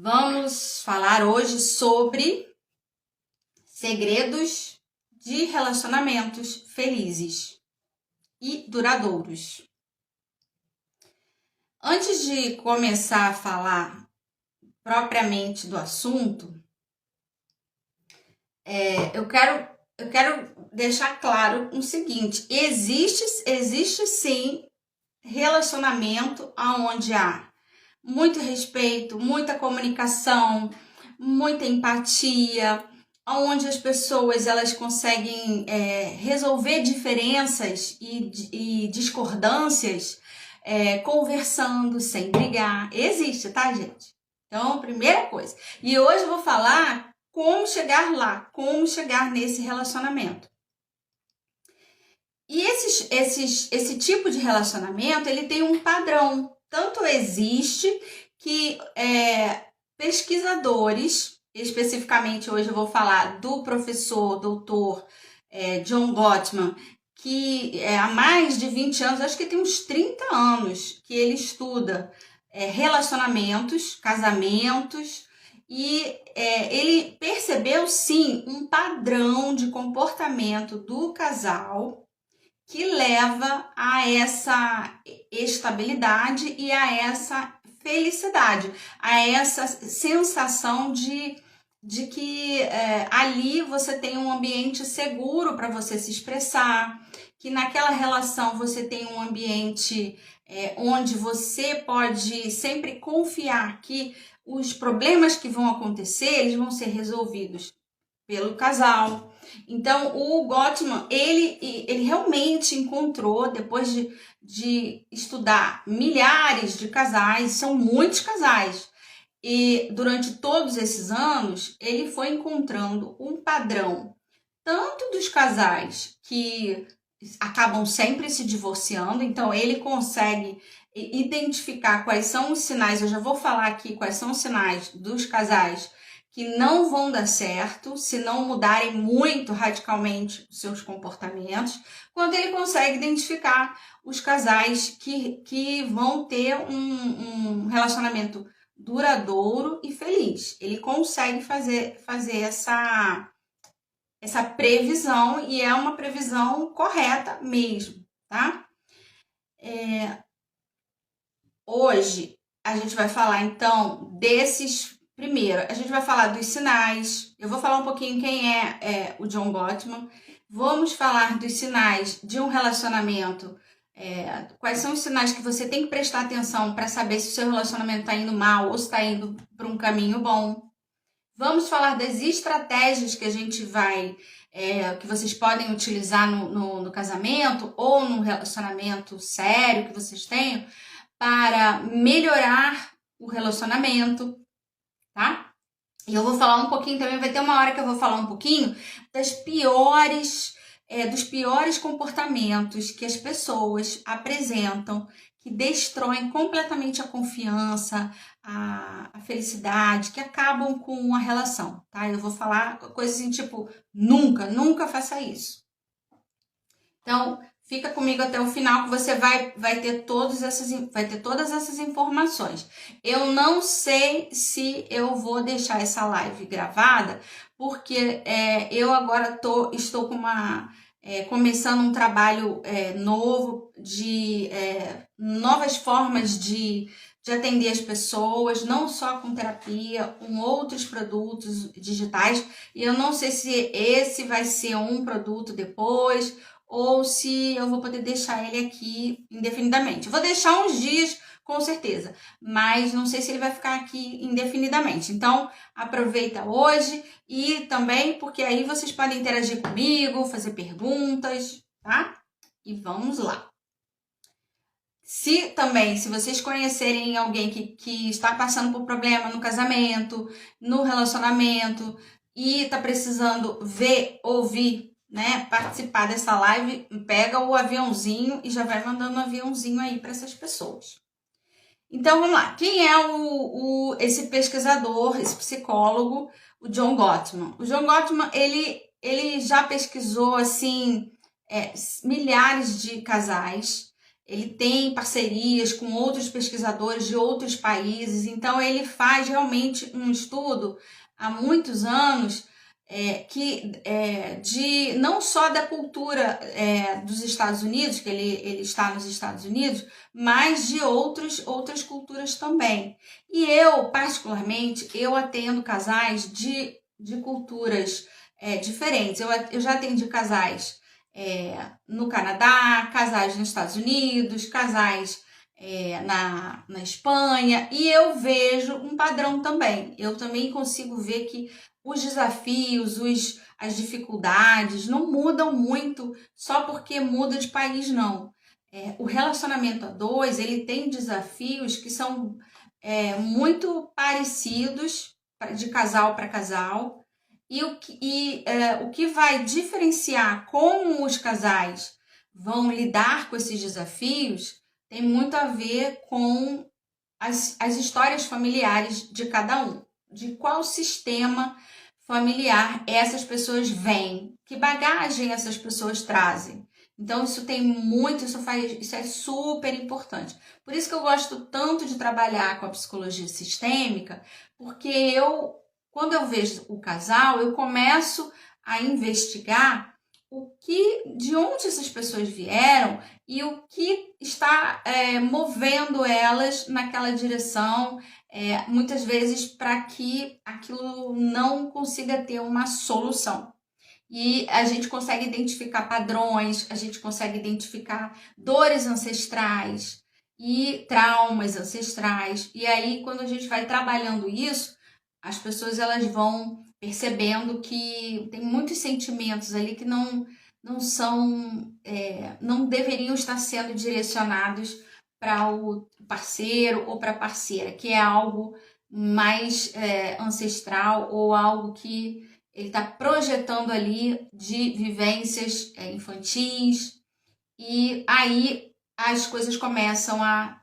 Vamos falar hoje sobre segredos de relacionamentos felizes e duradouros. Antes de começar a falar propriamente do assunto, eu quero deixar claro o seguinte: existe sim relacionamento onde há muito respeito, muita comunicação, muita empatia, onde as pessoas elas conseguem resolver diferenças e discordâncias conversando, sem brigar. Existe, tá, gente? Então, primeira coisa. E hoje eu vou falar como chegar lá, como chegar nesse relacionamento. E esse tipo de relacionamento, ele tem um padrão. Tanto existe que pesquisadores, especificamente hoje eu vou falar do professor, doutor John Gottman, que há mais de 20 anos, acho que tem uns 30 anos, que ele estuda relacionamentos, casamentos, e ele percebeu sim um padrão de comportamento do casal que leva a essa estabilidade e a essa felicidade, a essa sensação de que ali você tem um ambiente seguro para você se expressar, que naquela relação você tem um ambiente onde você pode sempre confiar que os problemas que vão acontecer, eles vão ser resolvidos pelo casal. Então, o Gottman, ele realmente encontrou, depois de estudar milhares de casais, são muitos casais, e durante todos esses anos, ele foi encontrando um padrão, tanto dos casais que acabam sempre se divorciando, então ele consegue identificar quais são os sinais, eu já vou falar aqui quais são os sinais dos casais que não vão dar certo se não mudarem muito radicalmente os seus comportamentos, quando ele consegue identificar os casais que vão ter um relacionamento duradouro e feliz. Ele consegue fazer essa previsão, e é uma previsão correta mesmo, tá? Hoje a gente vai falar então desses. Primeiro, a gente vai falar dos sinais. Eu vou falar um pouquinho quem é o John Gottman. Vamos falar dos sinais de um relacionamento. Quais são os sinais que você tem que prestar atenção para saber se o seu relacionamento está indo mal ou se está indo para um caminho bom. Vamos falar das estratégias que a gente vai, que vocês podem utilizar no casamento ou num relacionamento sério que vocês tenham para melhorar o relacionamento, tá? E eu vou falar um pouquinho também, vai ter uma hora que eu vou falar um pouquinho dos piores comportamentos que as pessoas apresentam, que destroem completamente a confiança, a felicidade, que acabam com a relação, tá? Eu vou falar coisas assim, tipo, nunca faça isso. Então, fica comigo até o final que você vai ter todas essas informações. Eu não sei se eu vou deixar essa live gravada, porque eu agora estou com começando um trabalho novo de novas formas de atender as pessoas, não só com terapia, com outros produtos digitais. E eu não sei se esse vai ser um produto depois, ou se eu vou poder deixar ele aqui indefinidamente. Eu vou deixar uns dias, com certeza, mas não sei se ele vai ficar aqui indefinidamente. Então, aproveita hoje e também porque aí vocês podem interagir comigo, fazer perguntas, tá? E vamos lá. Se vocês conhecerem alguém que está passando por problema no casamento, no relacionamento e está precisando ver, ouvir, né, participar dessa live, pega o aviãozinho e já vai mandando um aviãozinho aí para essas pessoas. Então, vamos lá. Quem é esse pesquisador, esse psicólogo, o John Gottman? O John Gottman, ele já pesquisou, assim, milhares de casais. ele tem parcerias com outros pesquisadores de outros países, então ele faz realmente um estudo há muitos anos de não só da cultura dos Estados Unidos, que ele está nos Estados Unidos, mas de outras culturas também. E eu, particularmente, eu atendo casais de culturas diferentes. Eu já atendi casais no Canadá, casais nos Estados Unidos, casais na Espanha, e eu vejo um padrão também. Eu também consigo ver que os desafios, as dificuldades não mudam muito só porque muda de país, não. O relacionamento a dois, ele tem desafios que são muito parecidos de casal para casal, e o que vai diferenciar como os casais vão lidar com esses desafios tem muito a ver com as histórias familiares de cada um, de qual sistema familiar essas pessoas vêm, que bagagem essas pessoas trazem. Então isso é super importante. Por isso que eu gosto tanto de trabalhar com a psicologia sistêmica, porque quando eu vejo o casal, eu começo a investigar de onde essas pessoas vieram e o que está movendo elas naquela direção, muitas vezes para que aquilo não consiga ter uma solução. E a gente consegue identificar padrões, a gente consegue identificar dores ancestrais e traumas ancestrais. E aí, quando a gente vai trabalhando isso, as pessoas elas vão percebendo que tem muitos sentimentos ali que não deveriam estar sendo direcionados para o parceiro ou para a parceira, que é algo mais ancestral ou algo que ele está projetando ali de vivências infantis, e aí as coisas começam a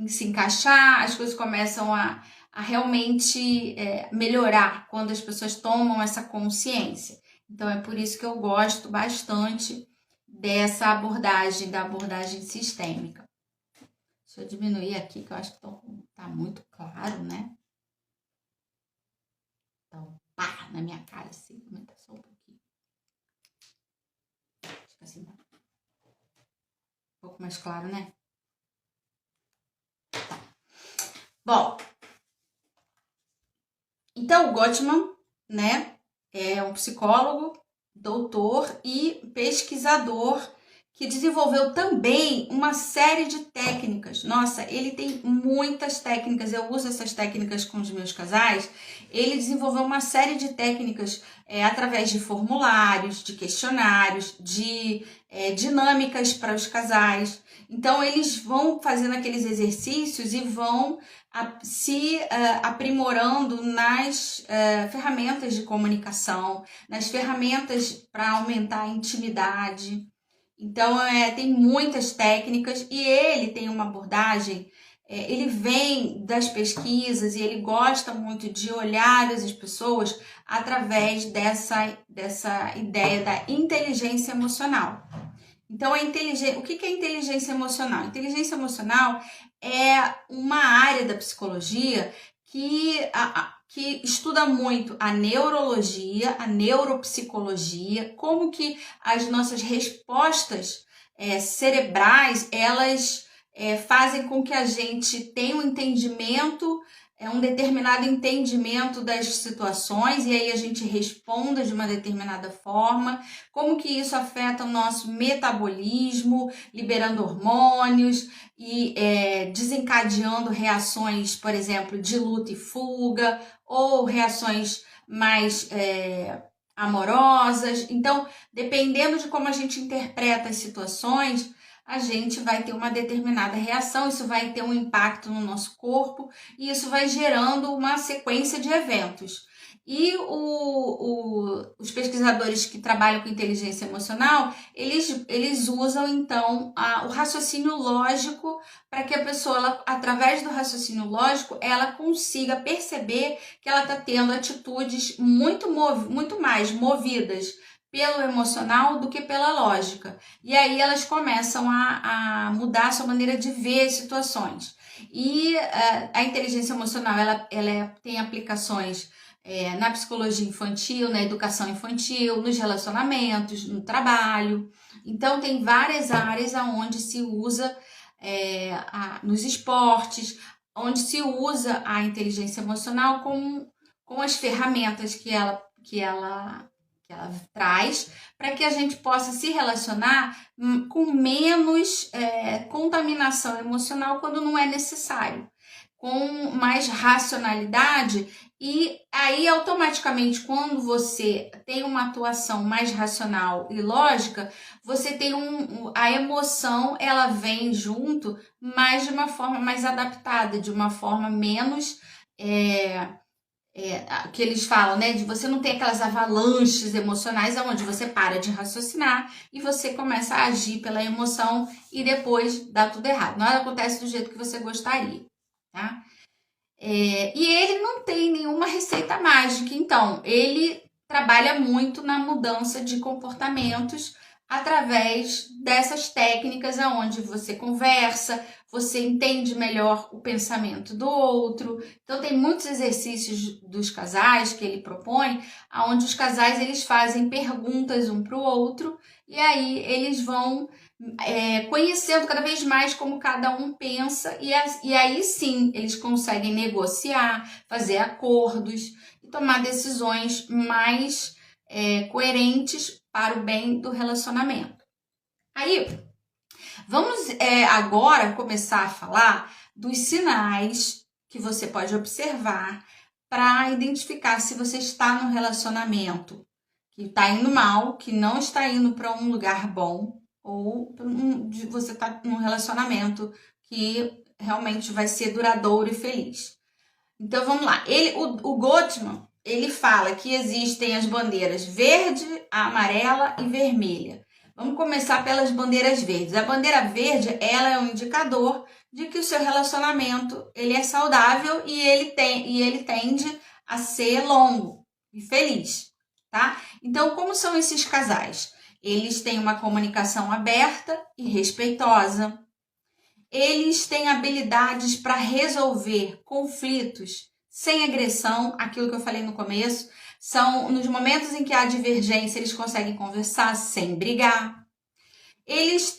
se encaixar, as coisas começam a realmente melhorar quando as pessoas tomam essa consciência. Então é por isso que eu gosto bastante dessa abordagem, da abordagem sistêmica. Deixa eu diminuir aqui, que eu acho que tá muito claro, né? Então, pá, na minha cara, assim, aumenta só um pouquinho. Acho que assim tá um pouco mais claro, né? Tá. Bom, então o Gottman, né, é um psicólogo, doutor e pesquisador que desenvolveu também uma série de técnicas. Nossa, ele tem muitas técnicas, eu uso essas técnicas com os meus casais. Ele desenvolveu uma série de técnicas através de formulários, de questionários, de dinâmicas para os casais. Então, eles vão fazendo aqueles exercícios e vão se aprimorando nas ferramentas de comunicação, nas ferramentas para aumentar a intimidade. Então, tem muitas técnicas e ele tem uma abordagem, ele vem das pesquisas e ele gosta muito de olhar as pessoas através dessa ideia da inteligência emocional. Então, o que é inteligência emocional? Inteligência emocional é uma área da psicologia que estuda muito a neurologia, a neuropsicologia, como que as nossas respostas cerebrais, elas fazem com que a gente tenha um entendimento, um determinado entendimento das situações, e aí a gente responda de uma determinada forma, como que isso afeta o nosso metabolismo, liberando hormônios e desencadeando reações, por exemplo, de luta e fuga, ou reações mais amorosas. Então, dependendo de como a gente interpreta as situações, a gente vai ter uma determinada reação, isso vai ter um impacto no nosso corpo e isso vai gerando uma sequência de eventos. E os pesquisadores que trabalham com inteligência emocional, eles usam então o raciocínio lógico para que a pessoa, através do raciocínio lógico, ela consiga perceber que ela está tendo atitudes muito mais movidas pelo emocional do que pela lógica. E aí elas começam a mudar a sua maneira de ver as situações. E a inteligência emocional, ela tem aplicações na psicologia infantil, na educação infantil, nos relacionamentos, no trabalho. Então, tem várias áreas onde se usa, nos esportes, onde se usa a inteligência emocional com as ferramentas que ela traz, para que a gente possa se relacionar com menos contaminação emocional quando não é necessário, com mais racionalidade. E aí, automaticamente, quando você tem uma atuação mais racional e lógica, você tem a emoção, ela vem junto, mas de uma forma mais adaptada, de uma forma menos que eles falam, né, de você não ter aquelas avalanches emocionais onde você para de raciocinar e você começa a agir pela emoção e depois dá tudo errado. Nada acontece do jeito que você gostaria, tá? E ele não tem nenhuma receita mágica, então ele trabalha muito na mudança de comportamentos através dessas técnicas onde você conversa, você entende melhor o pensamento do outro. Então tem muitos exercícios dos casais que ele propõe, onde os casais eles fazem perguntas um para o outro e aí eles vão conhecendo cada vez mais como cada um pensa e aí sim eles conseguem negociar, fazer acordos e tomar decisões mais coerentes para o bem do relacionamento. Aí, vamos agora começar a falar dos sinais que você pode observar para identificar se você está num relacionamento que está indo mal, que não está indo para um lugar bom, ou você está num relacionamento que realmente vai ser duradouro e feliz. Então vamos lá. O Gottman, ele fala que existem as bandeiras verde, amarela e vermelha. Vamos começar pelas bandeiras verdes. A bandeira verde, ela é um indicador de que o seu relacionamento ele é saudável e ele tende a ser longo e feliz, tá? Então, como são esses casais? Eles têm uma comunicação aberta e respeitosa. Eles têm habilidades para resolver conflitos sem agressão, aquilo que eu falei no começo. São nos momentos em que há divergência, eles conseguem conversar sem brigar. Eles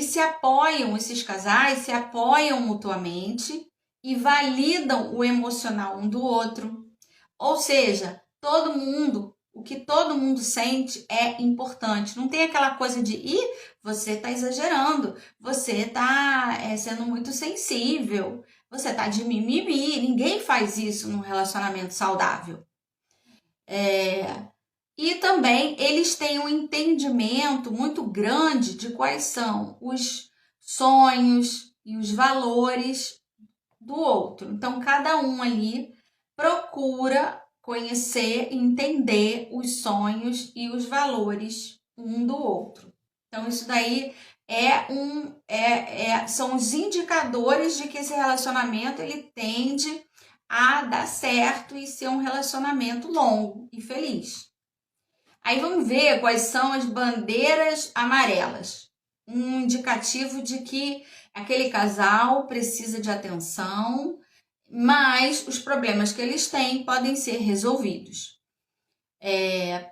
se apoiam, esses casais se apoiam mutuamente e validam o emocional um do outro. Ou seja, o que todo mundo sente é importante. Não tem aquela coisa de, você está exagerando, você está sendo muito sensível, você está de mimimi. Ninguém faz isso num relacionamento saudável. E também eles têm um entendimento muito grande de quais são os sonhos e os valores do outro. Então, cada um ali procura conhecer e entender os sonhos e os valores um do outro. Então, isso daí são os indicadores de que esse relacionamento ele tende a dar certo e ser um relacionamento longo e feliz. Aí vamos ver quais são as bandeiras amarelas. Um indicativo de que aquele casal precisa de atenção, mas os problemas que eles têm podem ser resolvidos.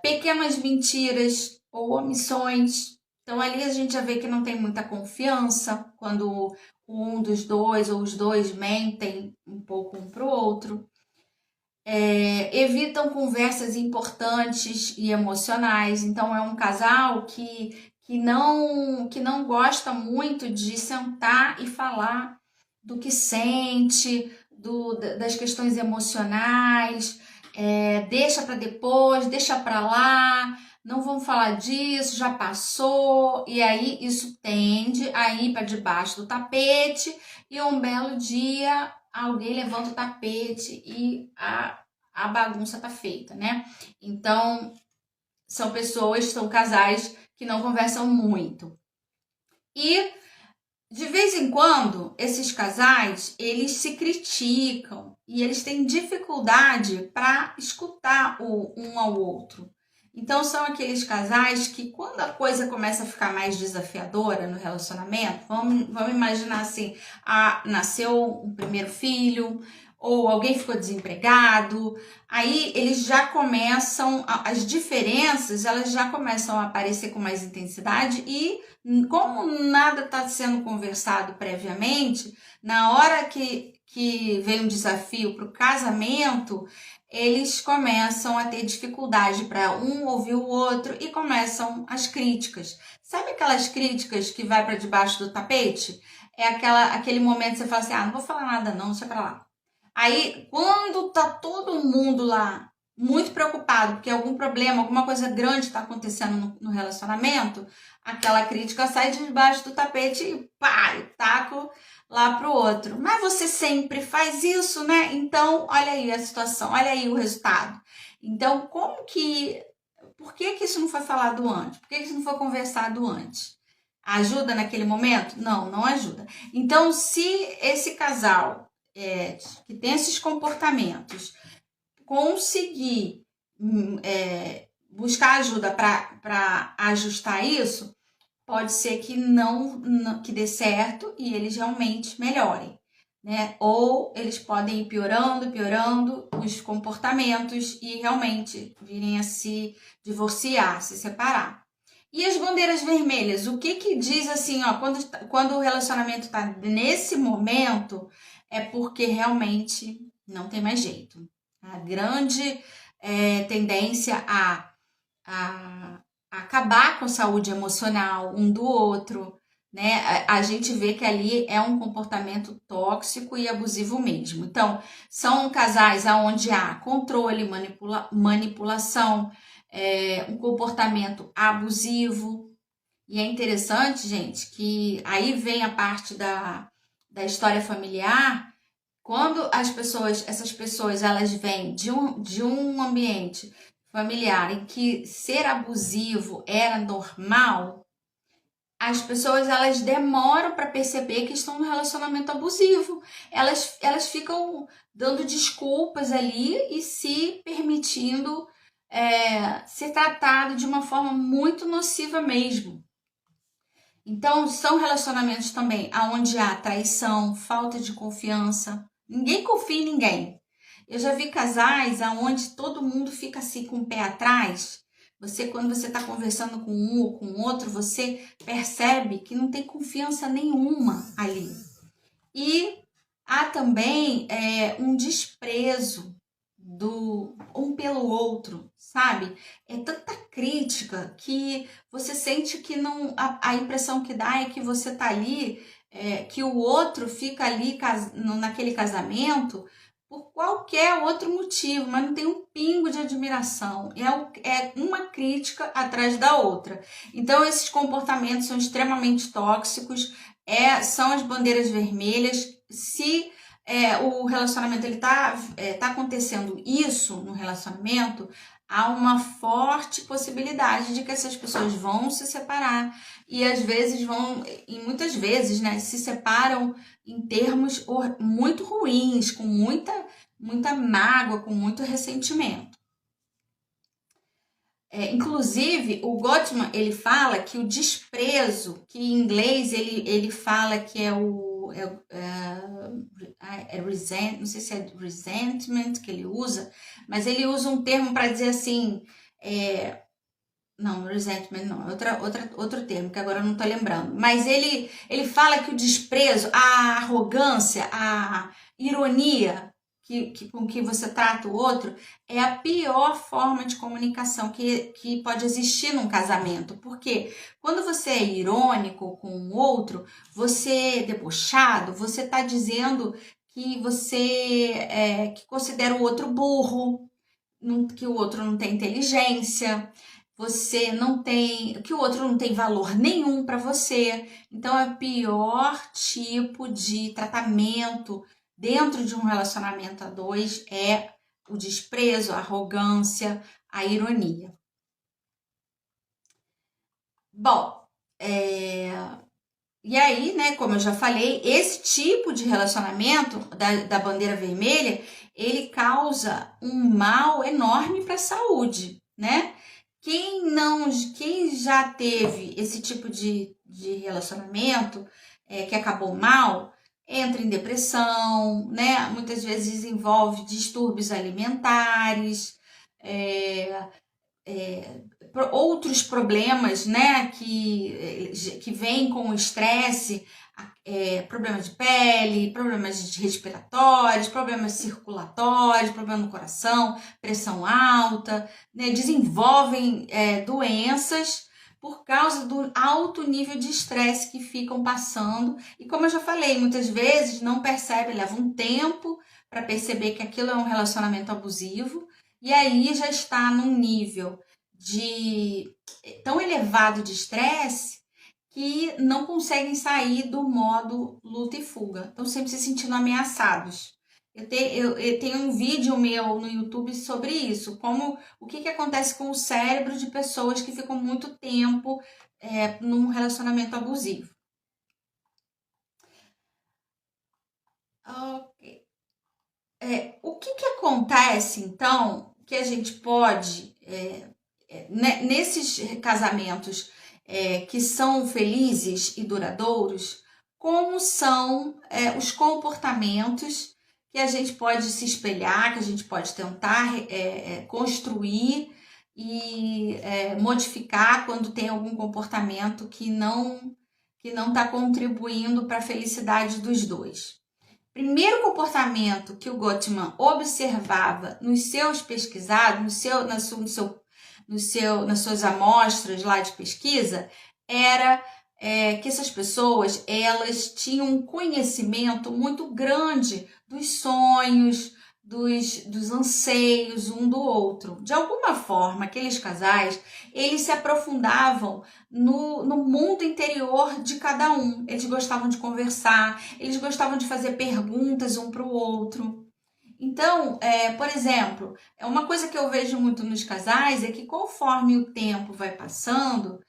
Pequenas mentiras ou omissões. Então, ali a gente já vê que não tem muita confiança quando um dos dois ou os dois mentem um pouco um para o outro. Evitam conversas importantes e emocionais. Então, é um casal que não gosta muito de sentar e falar do que sente, das questões emocionais, deixa para depois, deixa para lá, não vamos falar disso, já passou, e aí isso tende a ir para debaixo do tapete e um belo dia alguém levanta o tapete e a bagunça tá feita, né? Então, são casais que não conversam muito. E de vez em quando, esses casais, eles se criticam e eles têm dificuldade para escutar um ao outro. Então, são aqueles casais que, quando a coisa começa a ficar mais desafiadora no relacionamento, vamos imaginar assim, nasceu o primeiro filho, ou alguém ficou desempregado, aí eles já começam, as diferenças, elas já começam a aparecer com mais intensidade e, como nada está sendo conversado previamente, na hora que vem um desafio para o casamento, eles começam a ter dificuldade para um ouvir o outro e começam as críticas. Sabe aquelas críticas que vai para debaixo do tapete? É aquele momento que você fala assim, não vou falar nada não, deixa pra lá. Aí, quando tá todo mundo lá muito preocupado porque algum problema, alguma coisa grande está acontecendo no relacionamento, aquela crítica sai de debaixo do tapete e pá, e taco lá pro outro. Mas você sempre faz isso, né? Então, olha aí a situação, olha aí o resultado. Então, por que isso não foi falado antes? Por que isso não foi conversado antes? Ajuda naquele momento? Não, não ajuda. Então, se esse casal que tem esses comportamentos conseguir buscar ajuda para ajustar isso, pode ser que não que dê certo e eles realmente melhorem, né? Ou eles podem ir piorando os comportamentos e realmente virem a se divorciar, se separar. E as bandeiras vermelhas, o que diz assim, ó, quando o relacionamento está nesse momento, é porque realmente não tem mais jeito. A grande tendência a acabar com a saúde emocional um do outro, né? A gente vê que ali é um comportamento tóxico e abusivo mesmo. Então, são casais onde há controle, manipulação, um comportamento abusivo. E é interessante, gente, que aí vem a parte da história familiar. Quando essas pessoas, elas vêm de um ambiente familiar em que ser abusivo era normal, as pessoas, elas demoram para perceber que estão num relacionamento abusivo. Elas ficam dando desculpas ali e se permitindo ser tratado de uma forma muito nociva mesmo. Então, são relacionamentos também onde há traição, falta de confiança. Ninguém confia em ninguém. Eu já vi casais onde todo mundo fica assim com o pé atrás. Quando você está conversando com um ou com o outro, você percebe que não tem confiança nenhuma ali. E há também um desprezo um pelo outro, sabe? É tanta crítica que você sente que não. A impressão que dá é que você tá ali, que o outro fica ali naquele casamento por qualquer outro motivo, mas não tem um pingo de admiração. É uma crítica atrás da outra. Então, esses comportamentos são extremamente tóxicos, são as bandeiras vermelhas. Se o relacionamento ele tá acontecendo isso no relacionamento, há uma forte possibilidade de que essas pessoas vão se separar e às vezes e muitas vezes, né, se separam em termos muito ruins, com muita mágoa, com muito ressentimento. Inclusive, o Gottman, ele fala que o desprezo, que em inglês ele fala que é não sei se é resentment que ele usa, mas ele usa um termo para dizer assim, não, resentment não, outro termo que agora eu não estou lembrando, mas ele fala que o desprezo, a arrogância, a ironia com que você trata o outro é a pior forma de comunicação que pode existir num casamento. Porque quando você é irônico com o outro, você é debochado, você está dizendo que você que considera o outro burro, que o outro não tem inteligência, que o outro não tem valor nenhum para você. Então é o pior tipo de tratamento dentro de um relacionamento a dois é o desprezo, a arrogância, a ironia. Bom, e aí, né, como eu já falei, esse tipo de relacionamento da bandeira vermelha, ele causa um mal enorme para a saúde, né? Quem já teve esse tipo de relacionamento que acabou mal, entra em depressão, né? Muitas vezes desenvolve distúrbios alimentares, é, outros problemas, né, que vêm com o estresse, problemas de pele, problemas respiratórios, problemas circulatórios, problema no coração, pressão alta, né, desenvolvem doenças por causa do alto nível de estresse que ficam passando. E como eu já falei, muitas vezes não percebem, leva um tempo para perceber que aquilo é um relacionamento abusivo, e aí já está num nível tão elevado de estresse que não conseguem sair do modo luta e fuga. Estão sempre se sentindo ameaçados. Eu tenho um vídeo meu no YouTube sobre isso, o que acontece com o cérebro de pessoas que ficam muito tempo num relacionamento abusivo. Ok. O que acontece, então, que a gente pode, nesses casamentos que são felizes e duradouros, como são os comportamentos que a gente pode se espelhar, que a gente pode tentar construir e modificar quando tem algum comportamento que não está contribuindo para a felicidade dos dois. Primeiro comportamento que o Gottman observava nos seus pesquisados, nas suas amostras lá de pesquisa, era que essas pessoas elas tinham um conhecimento muito grande dos sonhos, dos anseios um do outro. De alguma forma, aqueles casais, eles se aprofundavam no mundo interior de cada um. Eles gostavam de conversar, eles gostavam de fazer perguntas um para o outro. Então, por exemplo, uma coisa que eu vejo muito nos casais é que conforme o tempo vai passando,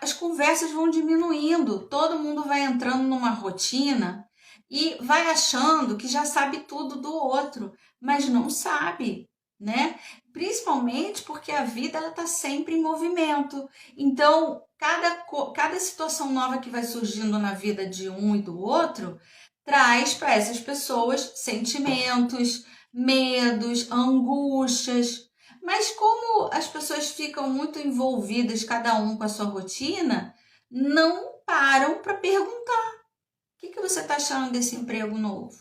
as conversas vão diminuindo, todo mundo vai entrando numa rotina e vai achando que já sabe tudo do outro, mas não sabe, né? Principalmente porque a vida está sempre em movimento. Então, cada situação nova que vai surgindo na vida de um e do outro traz para essas pessoas sentimentos, medos, angústias. Mas como as pessoas ficam muito envolvidas, cada um com a sua rotina, não param para perguntar: o que você está achando desse emprego novo?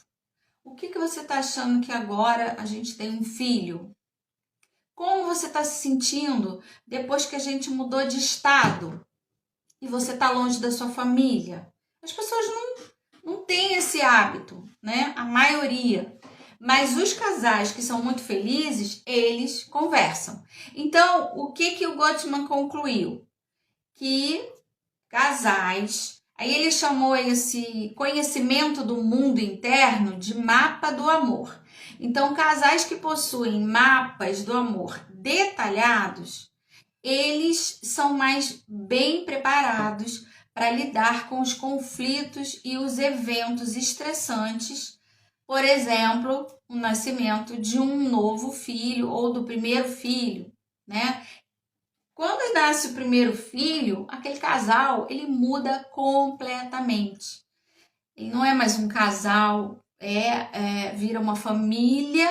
O que você está achando que agora a gente tem um filho? Como você está se sentindo depois que a gente mudou de estado e você está longe da sua família? As pessoas não têm esse hábito, né? A maioria. Mas os casais que são muito felizes, eles conversam. Então, o que o Gottman concluiu? Que casais... Aí ele chamou esse conhecimento do mundo interno de mapa do amor. Então, casais que possuem mapas do amor detalhados, eles são mais bem preparados para lidar com os conflitos e os eventos estressantes. Por exemplo, o nascimento de um novo filho ou do primeiro filho, né? Quando nasce o primeiro filho, aquele casal, ele muda completamente. Ele não é mais um casal, vira uma família,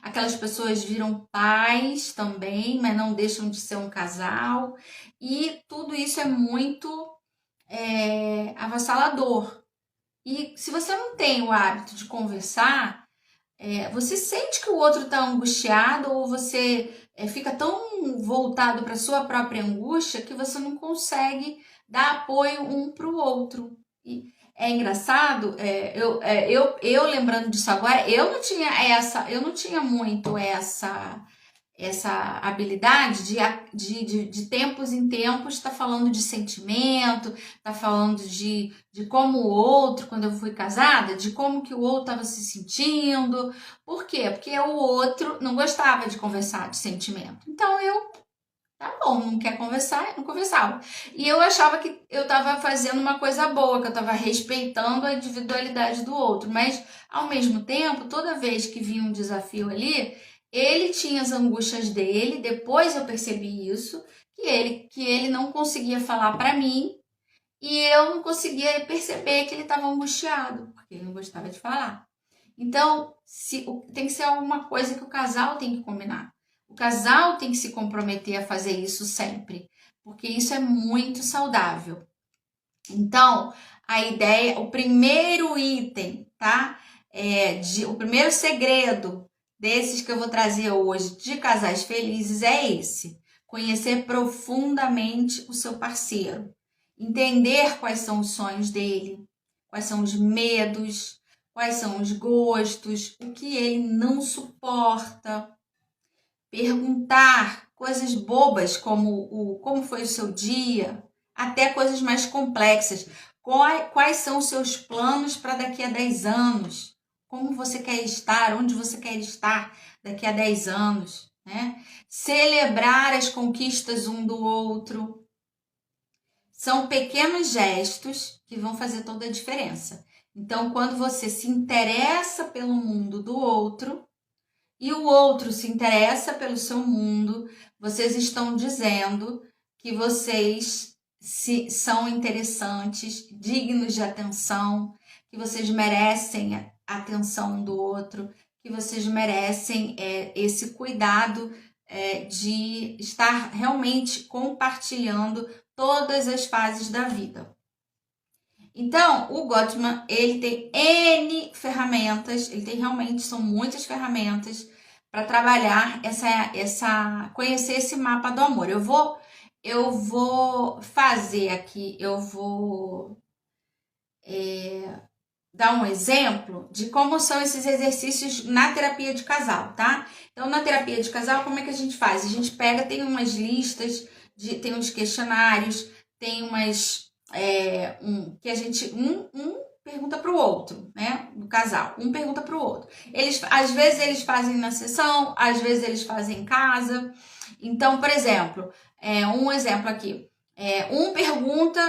aquelas pessoas viram pais também, mas não deixam de ser um casal. E tudo isso é muito avassalador. E se você não tem o hábito de conversar, você sente que o outro está angustiado ou você fica tão voltado para a sua própria angústia que você não consegue dar apoio um para o outro. E é engraçado, eu lembrando disso agora, eu não tinha muito essa habilidade de tempos em tempos estar falando de sentimento, estar falando de como o outro, quando eu fui casada, de como que o outro estava se sentindo. Por quê? Porque o outro não gostava de conversar de sentimento. Então tá bom, não quer conversar, eu não conversava. E eu achava que eu estava fazendo uma coisa boa, que eu estava respeitando a individualidade do outro. Mas, ao mesmo tempo, toda vez que vinha um desafio ali, Ele tinha as angústias dele, depois eu percebi isso, que ele não conseguia falar para mim e eu não conseguia perceber que ele estava angustiado, porque ele não gostava de falar. Então, tem que ser alguma coisa que o casal tem que combinar. O casal tem que se comprometer a fazer isso sempre, porque isso é muito saudável. Então, a ideia, o primeiro item, tá? O primeiro segredo desses que eu vou trazer hoje de casais felizes é esse: conhecer profundamente o seu parceiro, entender quais são os sonhos dele, quais são os medos, quais são os gostos, o que ele não suporta, perguntar coisas bobas como foi o seu dia, até coisas mais complexas. Quais são os seus planos para daqui a 10 anos? Como você quer estar? Onde você quer estar daqui a 10 anos? Né? Celebrar as conquistas um do outro. São pequenos gestos que vão fazer toda a diferença. Então, quando você se interessa pelo mundo do outro e o outro se interessa pelo seu mundo, vocês estão dizendo que vocês são interessantes, dignos de atenção, que vocês merecem a atenção do outro, que vocês merecem esse cuidado de estar realmente compartilhando todas as fases da vida. Então, o Gottman, ele tem N ferramentas, ele tem realmente, são muitas ferramentas para trabalhar conhecer esse mapa do amor. Eu vou fazer aqui, dar um exemplo de como são esses exercícios na terapia de casal, tá? Então, na terapia de casal, como é que a gente faz? A gente tem umas listas, tem uns questionários, tem umas que a gente pergunta para o outro, né? Do casal, um pergunta para o outro. Às vezes eles fazem na sessão, às vezes eles fazem em casa. Então, por exemplo, um exemplo aqui, um pergunta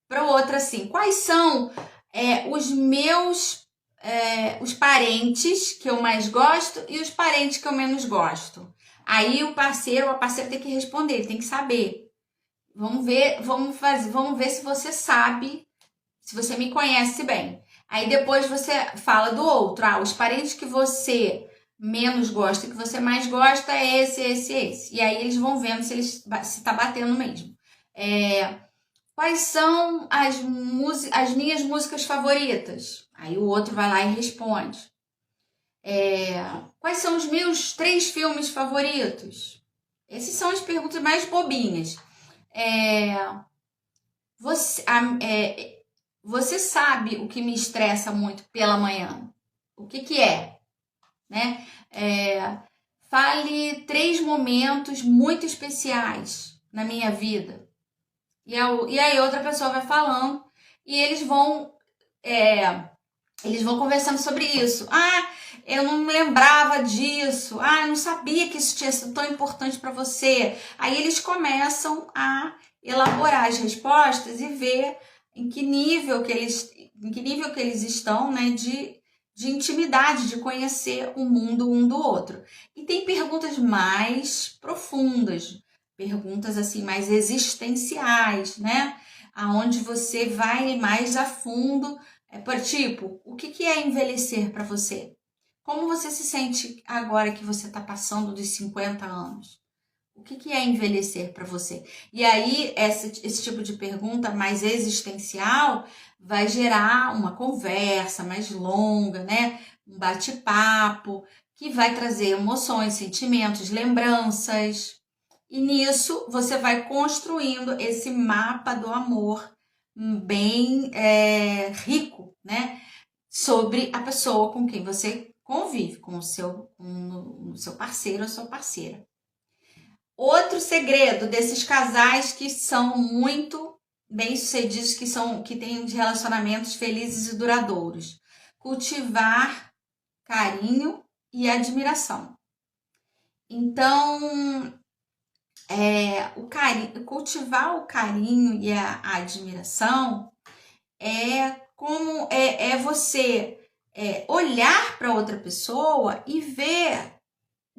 para o outro assim: quais são os meus os parentes que eu mais gosto e os parentes que eu menos gosto? Aí o parceiro ou a parceira tem que responder, ele tem que saber. Vamos ver se você sabe, se você me conhece bem. Aí depois você fala do outro. Os parentes que você menos gosta e que você mais gosta é esse. E aí eles vão vendo se tá batendo mesmo. Quais são as minhas músicas favoritas? Aí o outro vai lá e responde. Quais são os meus 3 filmes favoritos? Essas são as perguntas mais bobinhas. Você sabe o que me estressa muito pela manhã? O que é? Né? Fale 3 momentos muito especiais na minha vida. E aí outra pessoa vai falando e eles vão conversando sobre isso. Eu não me lembrava disso. Eu não sabia que isso tinha sido tão importante para você. Aí eles começam a elaborar as respostas e ver em que nível que eles estão, né, de intimidade, de conhecer o mundo um do outro. E tem perguntas mais profundas, perguntas assim mais existenciais, né? Aonde você vai mais a fundo, por tipo, o que é envelhecer para você? Como você se sente agora que você está passando dos 50 anos? O que é envelhecer para você? E aí, esse tipo de pergunta mais existencial vai gerar uma conversa mais longa, né? Um bate-papo que vai trazer emoções, sentimentos, lembranças. E nisso você vai construindo esse mapa do amor bem rico, né? Sobre a pessoa com quem você convive, com o seu parceiro ou sua parceira. Outro segredo desses casais que são muito bem-sucedidos, que têm relacionamentos felizes e duradouros: cultivar carinho e admiração. Então, cultivar o carinho e a admiração é como você olhar para outra pessoa e ver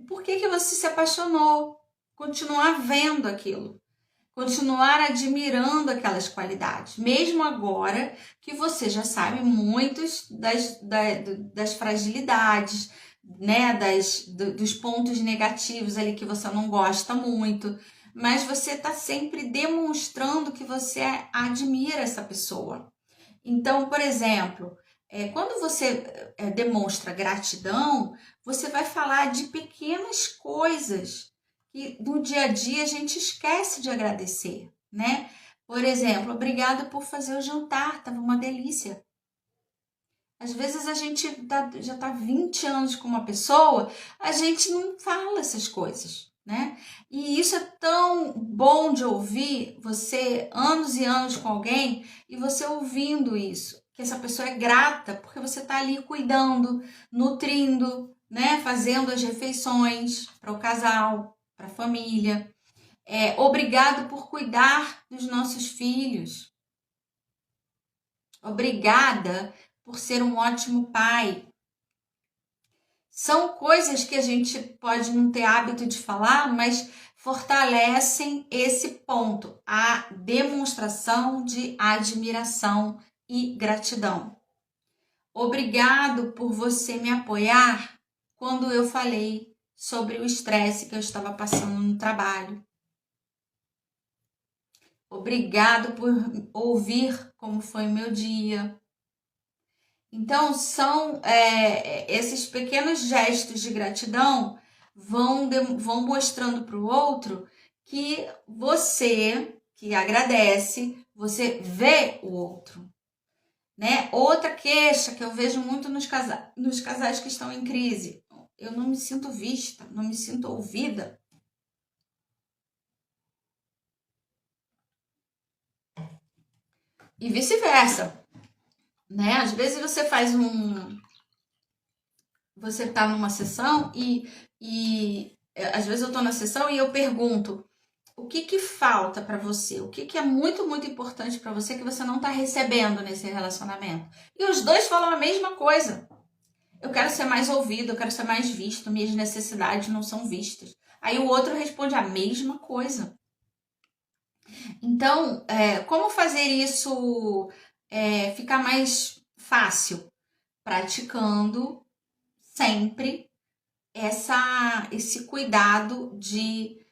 por que você se apaixonou, continuar vendo aquilo, continuar admirando aquelas qualidades, mesmo agora que você já sabe muitos das fragilidades, né, dos pontos negativos ali que você não gosta muito, mas você está sempre demonstrando que você admira essa pessoa. Então, por exemplo, quando você demonstra gratidão, você vai falar de pequenas coisas que no dia a dia a gente esquece de agradecer, né? Por exemplo, obrigada por fazer o jantar, estava uma delícia. Às vezes a gente já está 20 anos com uma pessoa, a gente não fala essas coisas, né? E isso é tão bom de ouvir, você anos e anos com alguém e você ouvindo isso, que essa pessoa é grata porque você está ali cuidando, nutrindo, né? Fazendo as refeições para o casal, para a família. Obrigado por cuidar dos nossos filhos. Obrigada por ser um ótimo pai. São coisas que a gente pode não ter hábito de falar, mas fortalecem esse ponto, a demonstração de admiração e gratidão. Obrigado por você me apoiar quando eu falei sobre o estresse que eu estava passando no trabalho. Obrigado por ouvir como foi o meu dia. Então, são esses pequenos gestos de gratidão vão mostrando para o outro que você, que agradece, você vê o outro, né? Outra queixa que eu vejo muito nos casais que estão em crise: eu não me sinto vista, não me sinto ouvida. E vice-versa, né? Às vezes você faz você tá numa sessão e às vezes eu tô na sessão e eu pergunto o que falta para você, o que é muito, muito importante para você que você não tá recebendo nesse relacionamento. E os dois falam a mesma coisa. Eu quero ser mais ouvido, eu quero ser mais visto, minhas necessidades não são vistas. Aí o outro responde a mesma coisa. Então, como fazer isso ficar mais fácil? Praticando sempre esse cuidado de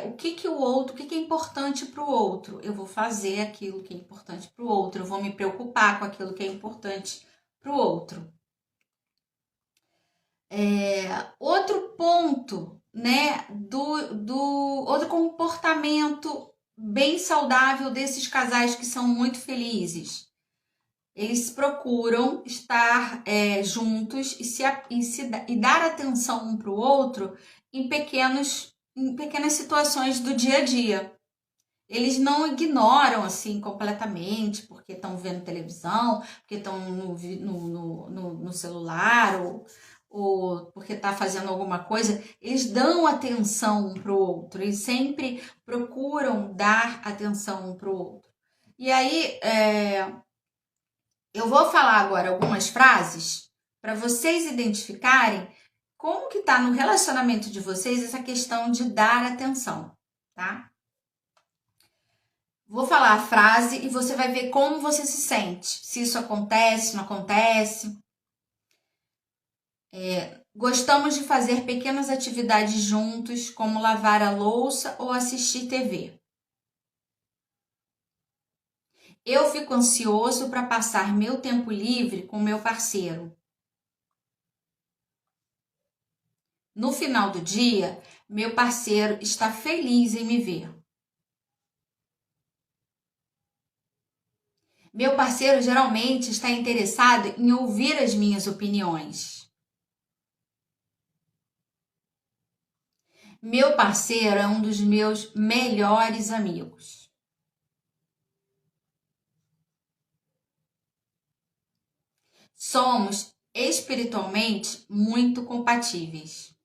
o que o outro, o que é importante para o outro. Eu vou fazer aquilo que é importante para o outro, eu vou me preocupar com aquilo que é importante para o outro. Outro ponto, né, do outro comportamento bem saudável desses casais que são muito felizes. Eles procuram estar juntos e dar atenção um para o outro em pequenas situações do dia a dia. Eles não ignoram assim completamente porque estão vendo televisão, porque estão no celular ou porque está fazendo alguma coisa. Eles dão atenção um para o outro, eles sempre procuram dar atenção um para o outro. E aí, eu vou falar agora algumas frases para vocês identificarem como que está no relacionamento de vocês essa questão de dar atenção, tá? Vou falar a frase e você vai ver como você se sente. Se isso acontece, não acontece. Gostamos de fazer pequenas atividades juntos, como lavar a louça ou assistir TV. Eu fico ansioso para passar meu tempo livre com meu parceiro. No final do dia, meu parceiro está feliz em me ver. Meu parceiro geralmente está interessado em ouvir as minhas opiniões. Meu parceiro é um dos meus melhores amigos. Somos espiritualmente muito compatíveis.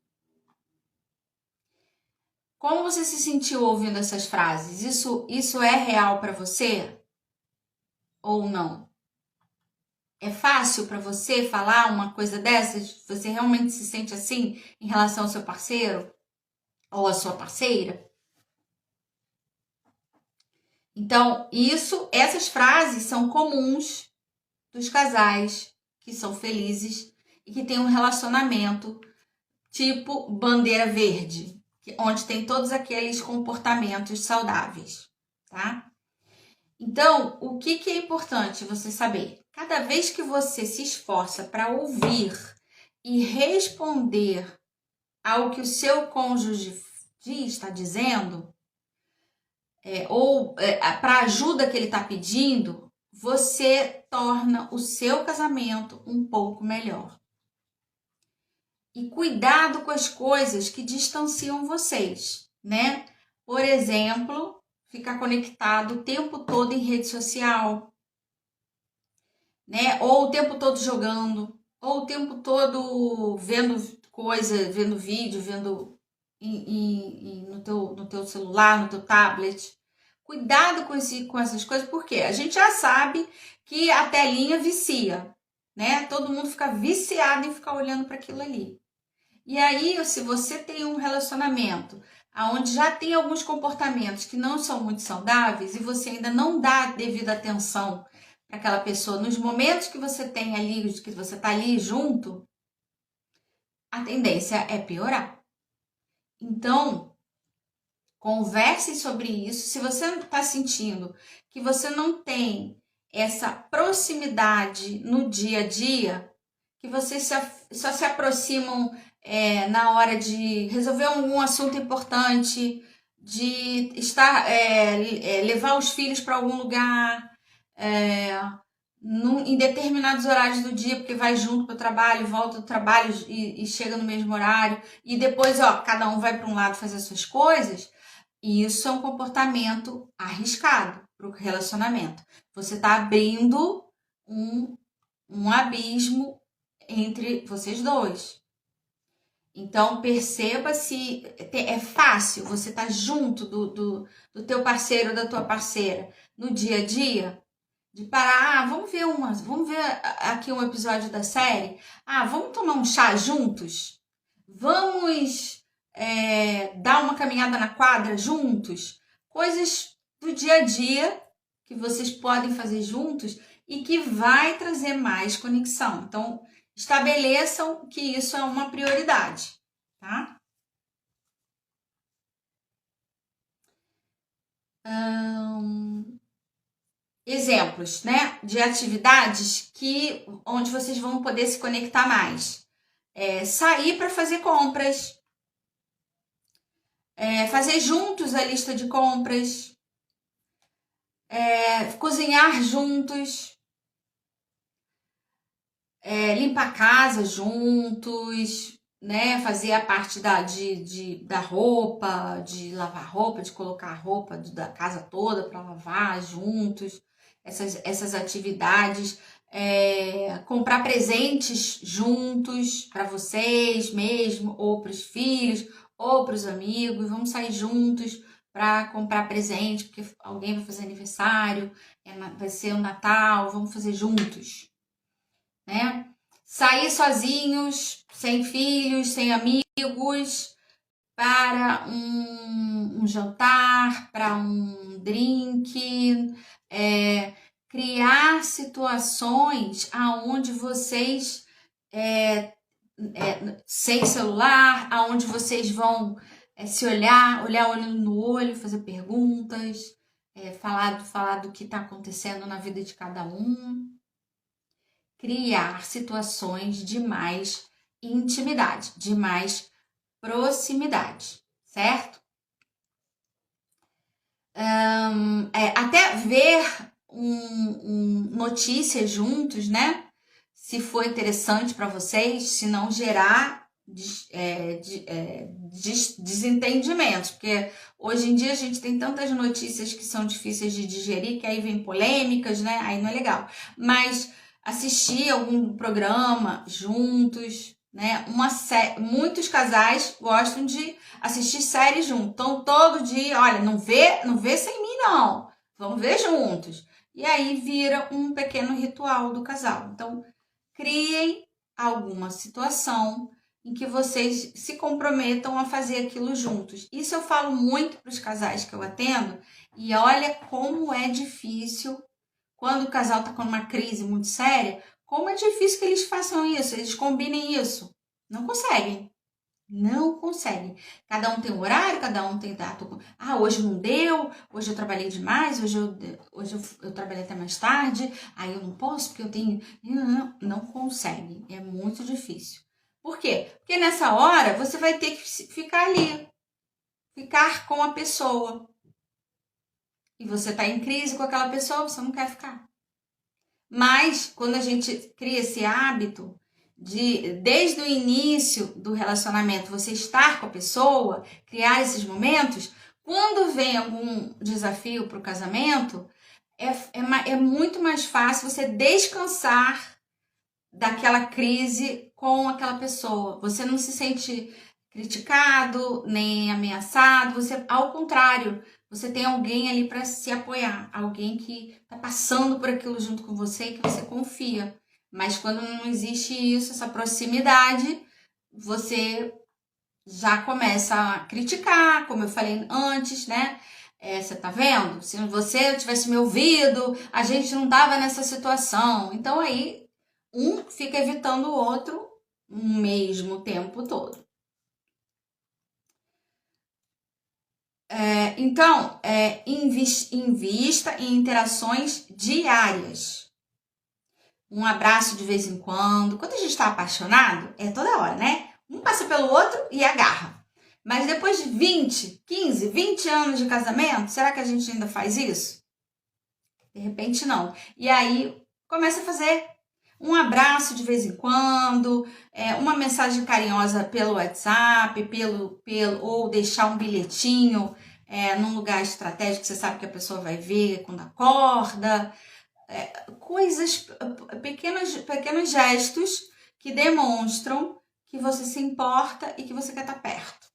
Como você se sentiu ouvindo essas frases? Isso é real para você ou não? É fácil para você falar uma coisa dessas? Você realmente se sente assim em relação ao seu parceiro ou à sua parceira? Então, essas frases são comuns dos casais que são felizes e que têm um relacionamento tipo bandeira verde, onde tem todos aqueles comportamentos saudáveis, tá? Então, o que é importante você saber? Cada vez que você se esforça para ouvir e responder ao que o seu cônjuge está dizendo, ou para a ajuda que ele está pedindo, você torna o seu casamento um pouco melhor. E cuidado com as coisas que distanciam vocês, né? Por exemplo, ficar conectado o tempo todo em rede social, né? Ou o tempo todo jogando, ou o tempo todo vendo coisa, vendo vídeo, vendo no teu celular, no teu tablet. Cuidado com essas coisas, porque a gente já sabe que a telinha vicia, né? Todo mundo fica viciado em ficar olhando para aquilo ali. E aí, se você tem um relacionamento onde já tem alguns comportamentos que não são muito saudáveis e você ainda não dá devida atenção para aquela pessoa nos momentos que você tem ali, que você está ali junto, a tendência é piorar. Então, converse sobre isso. Se você está sentindo que você não tem essa proximidade no dia a dia, que vocês só se aproximam na hora de resolver algum assunto importante, de levar os filhos para algum lugar, em determinados horários do dia, porque vai junto para o trabalho, volta do trabalho e chega no mesmo horário, e depois cada um vai para um lado fazer suas coisas. Isso é um comportamento arriscado para o relacionamento. Você está abrindo um abismo entre vocês dois. Então, perceba se é fácil você estar junto do teu parceiro ou da tua parceira no dia a dia, de parar, vamos ver aqui um episódio da série, vamos tomar um chá juntos? Vamos dar uma caminhada na quadra juntos? Coisas do dia a dia que vocês podem fazer juntos e que vai trazer mais conexão. Então, estabeleçam que isso é uma prioridade, tá? Exemplos, né, de atividades onde vocês vão poder se conectar mais. Sair para fazer compras, fazer juntos a lista de compras, cozinhar juntos, limpar a casa juntos, né? Fazer a parte da roupa, de lavar roupa, de colocar a roupa da casa toda para lavar juntos. Essas atividades. Comprar presentes juntos para vocês mesmo, ou para os filhos, ou para os amigos. Vamos sair juntos para comprar presente, porque alguém vai fazer aniversário, vai ser o Natal, vamos fazer juntos, né? Sair sozinhos, sem filhos, sem amigos, para um jantar, para um drink, criar situações aonde vocês, sem celular, aonde vocês vão se olhar olho no olho, fazer perguntas, falar do que está acontecendo na vida de cada um. Criar situações de mais intimidade, de mais proximidade, certo? Até ver notícias juntos, né? Se for interessante para vocês, se não gerar desentendimentos, porque hoje em dia a gente tem tantas notícias que são difíceis de digerir, que aí vem polêmicas, né? Aí não é legal. Mas assistir algum programa juntos, né? Muitos casais gostam de assistir séries juntos. Então, todo dia, olha, não vê sem mim, não. Vamos ver juntos. E aí vira um pequeno ritual do casal. Então, criem alguma situação em que vocês se comprometam a fazer aquilo juntos. Isso eu falo muito para os casais que eu atendo, e olha como é difícil quando o casal está com uma crise muito séria, como é difícil que eles façam isso, eles combinem isso. Não conseguem. Não conseguem. Cada um tem um horário, cada um tem data. Ah, hoje não deu, hoje eu trabalhei demais, hoje eu trabalhei até mais tarde, aí eu não posso porque eu tenho... Não conseguem, é muito difícil. Por quê? Porque nessa hora você vai ter que ficar ali, ficar com a pessoa. E você está em crise com aquela pessoa, você não quer ficar. Mas quando a gente cria esse hábito de, desde o início do relacionamento, você estar com a pessoa, criar esses momentos, quando vem algum desafio para o casamento, é muito mais fácil você descansar daquela crise com aquela pessoa. Você não se sente criticado, nem ameaçado, você, ao contrário, você tem alguém ali para se apoiar, alguém que está passando por aquilo junto com você e que você confia. Mas quando não existe isso, essa proximidade, você já começa a criticar, como eu falei antes, né? Você tá vendo? Se você tivesse me ouvido, a gente não tava nessa situação. Então aí, um fica evitando o outro o mesmo tempo todo. Então, invista em interações diárias. Um abraço de vez em quando. Quando a gente está apaixonado, é toda hora, né? Um passa pelo outro e agarra. Mas depois de 20, 15, 20 anos de casamento, será que a gente ainda faz isso? De repente não. E aí começa a fazer um abraço de vez em quando, uma mensagem carinhosa pelo WhatsApp, ou deixar um bilhetinho num lugar estratégico que você sabe que a pessoa vai ver quando acorda. Coisas, pequenos gestos que demonstram que você se importa e que você quer estar perto.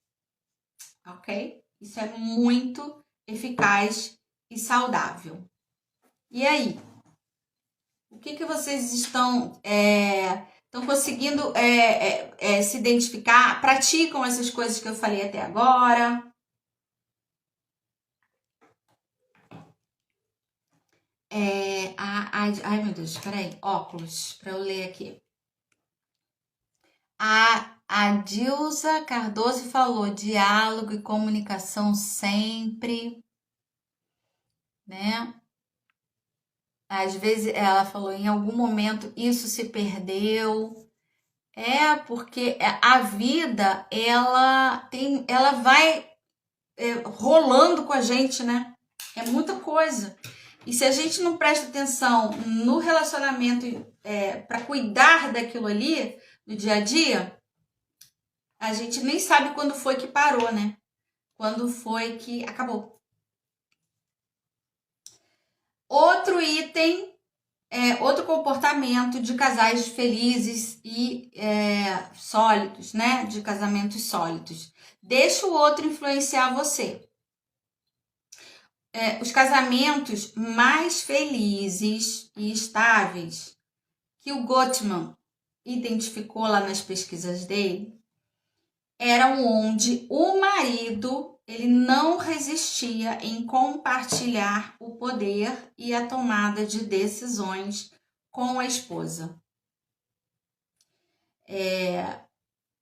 Ok? Isso é muito eficaz e saudável. E aí? O que vocês estão conseguindo se identificar? Praticam essas coisas que eu falei até agora? Ai, meu Deus, peraí. Óculos, para eu ler aqui. A Dilza Cardoso falou diálogo e comunicação sempre, né? Às vezes ela falou em algum momento isso se perdeu. Porque a vida ela vai rolando com a gente, né? É muita coisa. E se a gente não presta atenção no relacionamento para cuidar daquilo ali, no dia a dia, a gente nem sabe quando foi que parou, né? Quando foi que acabou. Outro item, outro comportamento de casais felizes e sólidos, né? De casamentos sólidos. Deixa o outro influenciar você. Os casamentos mais felizes e estáveis que o Gottman identificou lá nas pesquisas dele eram onde o marido ele não resistia em compartilhar o poder e a tomada de decisões com a esposa.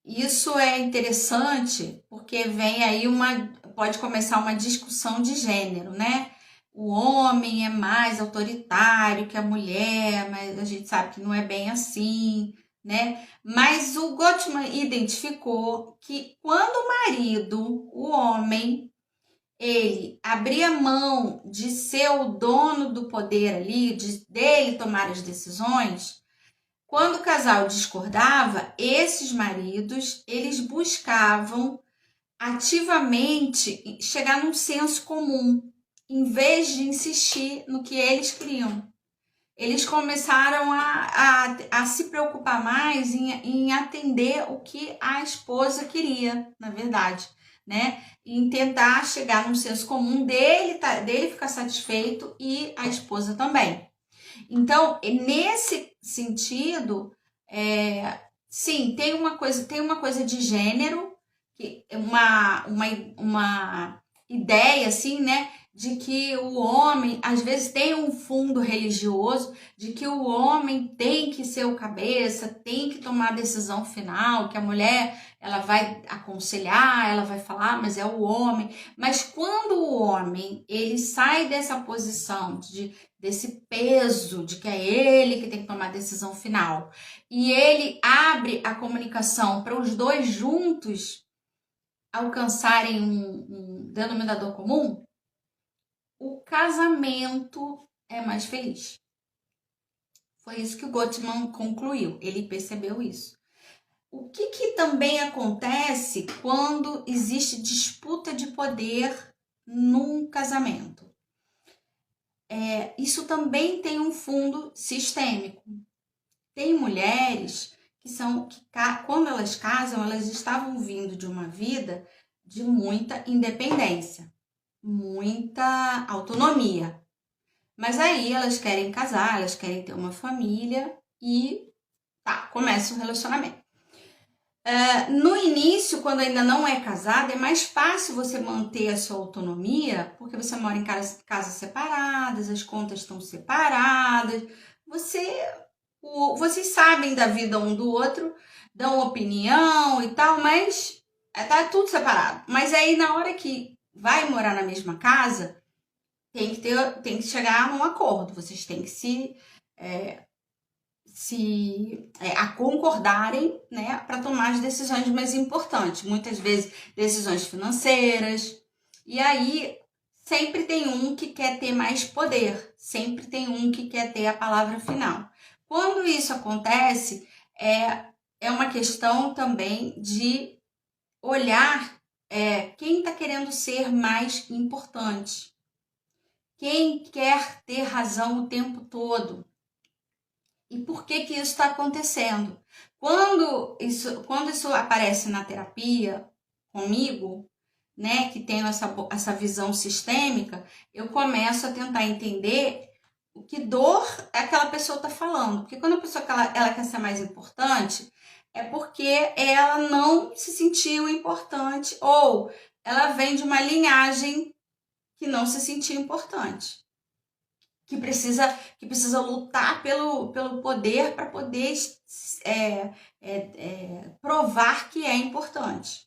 Isso é interessante porque vem aí pode começar uma discussão de gênero, né? O homem é mais autoritário que a mulher, mas a gente sabe que não é bem assim, né? Mas o Gottman identificou que quando o marido, o homem, ele abria mão de ser o dono do poder ali, dele tomar as decisões, quando o casal discordava, esses maridos, eles buscavam ativamente chegar num senso comum, em vez de insistir no que eles queriam. Eles começaram a se preocupar mais em atender o que a esposa queria, na verdade, né? Em tentar chegar num senso comum dele ficar satisfeito e a esposa também. Então, nesse sentido, sim, tem uma coisa de gênero, que uma ideia assim, né, de que o homem às vezes tem um fundo religioso, de que o homem tem que ser o cabeça, tem que tomar a decisão final, que a mulher ela vai aconselhar, ela vai falar, mas é o homem. Mas quando o homem ele sai dessa posição desse peso de que é ele que tem que tomar a decisão final e ele abre a comunicação para os dois juntos alcançarem um denominador comum, o casamento é mais feliz. Foi isso que o Gottman concluiu, ele percebeu isso. O que também acontece quando existe disputa de poder num casamento? Isso também tem um fundo sistêmico. Tem mulheres que quando elas casam, elas estavam vindo de uma vida de muita independência, muita autonomia. Mas aí elas querem casar, elas querem ter uma família e começa um relacionamento. No início, quando ainda não é casada, é mais fácil você manter a sua autonomia, porque você mora em casas separadas, as contas estão separadas, vocês sabem da vida um do outro, dão opinião e tal, mas tá tudo separado. Mas aí na hora que vai morar na mesma casa, tem que chegar num acordo, vocês têm que a concordarem, né, para tomar as decisões mais importantes, muitas vezes decisões financeiras. E aí sempre tem um que quer ter mais poder, sempre tem um que quer ter a palavra final. Quando isso acontece, é uma questão também de olhar quem está querendo ser mais importante, quem quer ter razão o tempo todo. E por que isso está acontecendo? Quando isso aparece na terapia comigo, né, que tenho essa visão sistêmica, eu começo a tentar entender o que dor aquela pessoa está falando. Porque quando a pessoa ela quer ser mais importante, é porque ela não se sentiu importante ou ela vem de uma linhagem que não se sentiu importante. Que precisa lutar pelo poder para poder provar que é importante.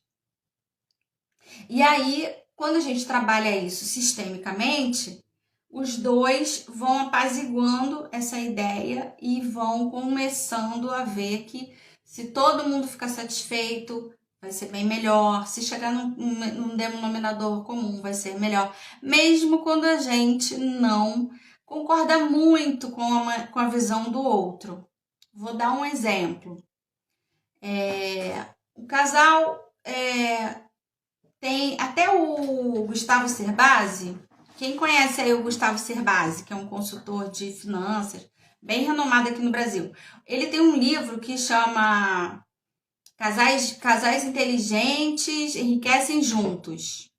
E aí, quando a gente trabalha isso sistemicamente, os dois vão apaziguando essa ideia e vão começando a ver que se todo mundo ficar satisfeito, vai ser bem melhor. Se chegar num denominador comum, vai ser melhor. Mesmo quando a gente não concorda muito com a visão do outro. Vou dar um exemplo. O casal tem até o Gustavo Cerbasi. Quem conhece aí o Gustavo Cerbasi, que é um consultor de finanças, bem renomado aqui no Brasil. Ele tem um livro que chama Casais Inteligentes Enriquecem Juntos.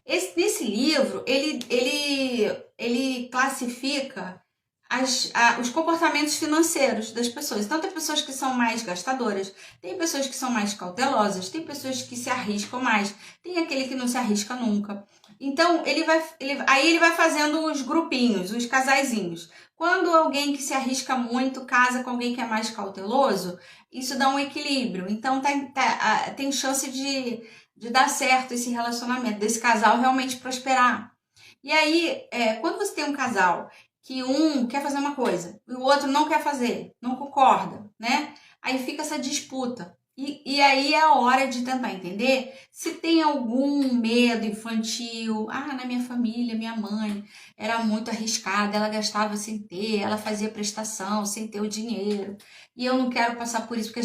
Nesse livro, ele classifica os comportamentos financeiros das pessoas. Então, tem pessoas que são mais gastadoras, tem pessoas que são mais cautelosas, tem pessoas que se arriscam mais, tem aquele que não se arrisca nunca. Então, aí ele vai fazendo os grupinhos, os casaizinhos. Quando alguém que se arrisca muito casa com alguém que é mais cauteloso, isso dá um equilíbrio. Então, tem chance de dar certo esse relacionamento, desse casal realmente prosperar. E aí, quando você tem um casal que um quer fazer uma coisa e o outro não quer fazer, não concorda, né? Aí fica essa disputa. E aí é a hora de tentar entender se tem algum medo infantil. Na minha família, minha mãe era muito arriscada, ela gastava sem ter, ela fazia prestação sem ter o dinheiro. E eu não quero passar por isso, porque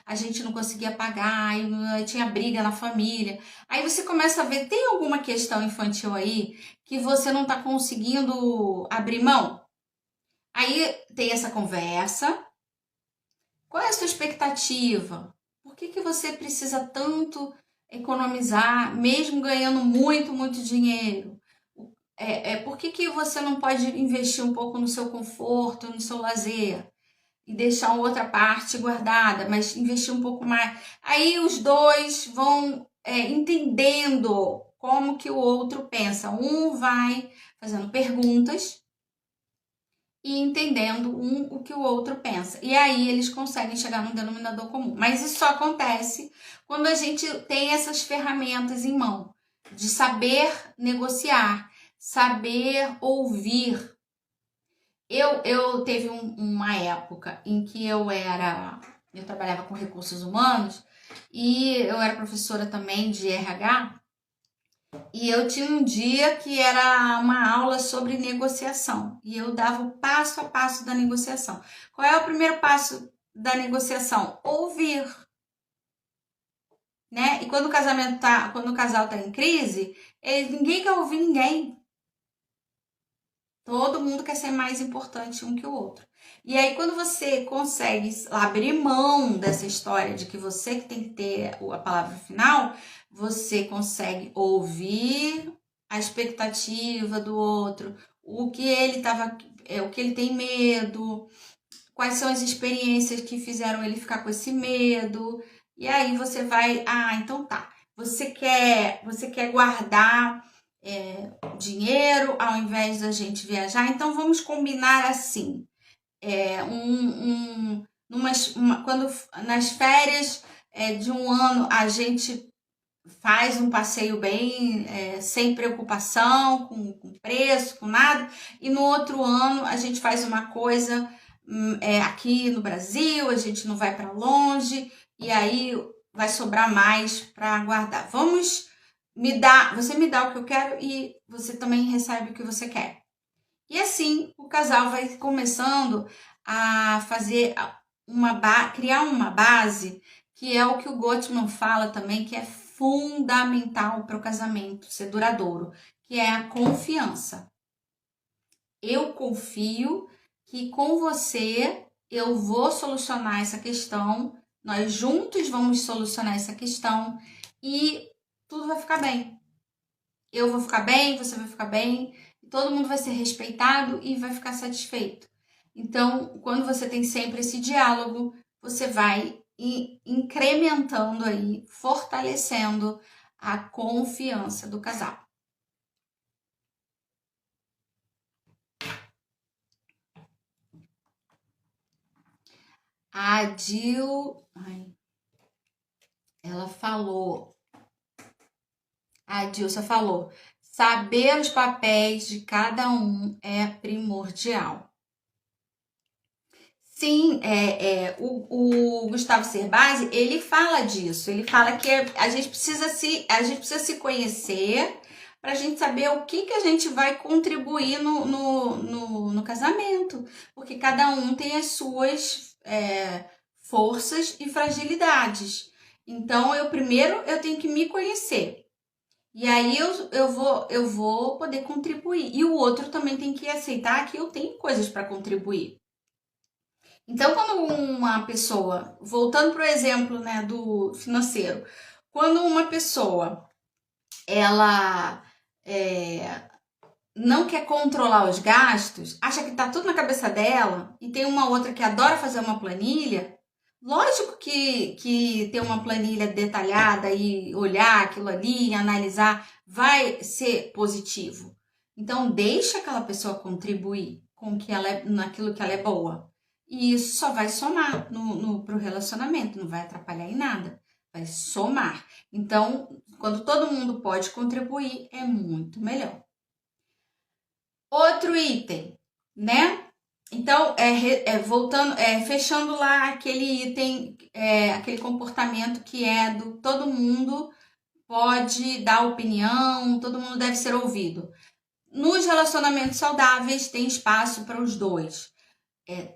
a gente não conseguia pagar, e tinha briga na família. Aí você começa a ver, tem alguma questão infantil aí que você não está conseguindo abrir mão? Aí tem essa conversa. Qual é a sua expectativa? Por que você precisa tanto economizar, mesmo ganhando muito, muito dinheiro? Por que você não pode investir um pouco no seu conforto, no seu lazer? E deixar outra parte guardada, mas investir um pouco mais. Aí os dois vão entendendo como que o outro pensa. Um vai fazendo perguntas e entendendo o que o outro pensa. E aí eles conseguem chegar num denominador comum. Mas isso só acontece quando a gente tem essas ferramentas em mão, de saber negociar, saber ouvir. Eu teve uma época em que eu trabalhava com recursos humanos e eu era professora também de RH, e eu tinha um dia que era uma aula sobre negociação e eu dava o passo a passo da negociação. Qual é o primeiro passo da negociação? Ouvir, né? E quando quando o casal tá em crise, ninguém quer ouvir ninguém. Todo mundo quer ser mais importante um que o outro. E aí, quando você consegue abrir mão dessa história de que você que tem que ter a palavra final, você consegue ouvir a expectativa do outro, o que o que ele tem medo, quais são as experiências que fizeram ele ficar com esse medo. E aí você vai, então tá. Você quer guardar dinheiro ao invés da gente viajar, então vamos combinar assim. Quando nas férias de um ano a gente faz um passeio bem sem preocupação, com preço, com nada, e no outro ano a gente faz uma coisa aqui no Brasil, a gente não vai para longe, e aí vai sobrar mais para guardar. Você me dá o que eu quero e você também recebe o que você quer. E assim o casal vai começando a fazer criar uma base, que é o que o Gottman fala também, que é fundamental para o casamento ser duradouro, que é a confiança. Eu confio que com você eu vou solucionar essa questão, nós juntos vamos solucionar essa questão e tudo vai ficar bem. Eu vou ficar bem, você vai ficar bem, todo mundo vai ser respeitado e vai ficar satisfeito. Então, quando você tem sempre esse diálogo, você vai incrementando aí, fortalecendo a confiança do casal. A Dilsa falou, saber os papéis de cada um é primordial. Sim, o Gustavo Cerbasi, ele fala disso, ele fala que a gente precisa se conhecer para a gente saber o que a gente vai contribuir no casamento, porque cada um tem as suas forças e fragilidades. Então, primeiro eu tenho que me conhecer. E aí eu vou poder contribuir. E o outro também tem que aceitar que eu tenho coisas para contribuir. Então, quando uma pessoa, voltando para o exemplo, né, do financeiro, quando uma pessoa ela não quer controlar os gastos, acha que tá tudo na cabeça dela, e tem uma outra que adora fazer uma planilha, lógico que ter uma planilha detalhada e olhar aquilo ali, analisar, vai ser positivo. Então, deixa aquela pessoa contribuir com naquilo que ela é boa. E isso só vai somar pro relacionamento, não vai atrapalhar em nada, vai somar. Então, quando todo mundo pode contribuir, é muito melhor. Outro item, né? Então, voltando, fechando lá aquele item, aquele comportamento que do todo mundo pode dar opinião, todo mundo deve ser ouvido. Nos relacionamentos saudáveis tem espaço para os dois.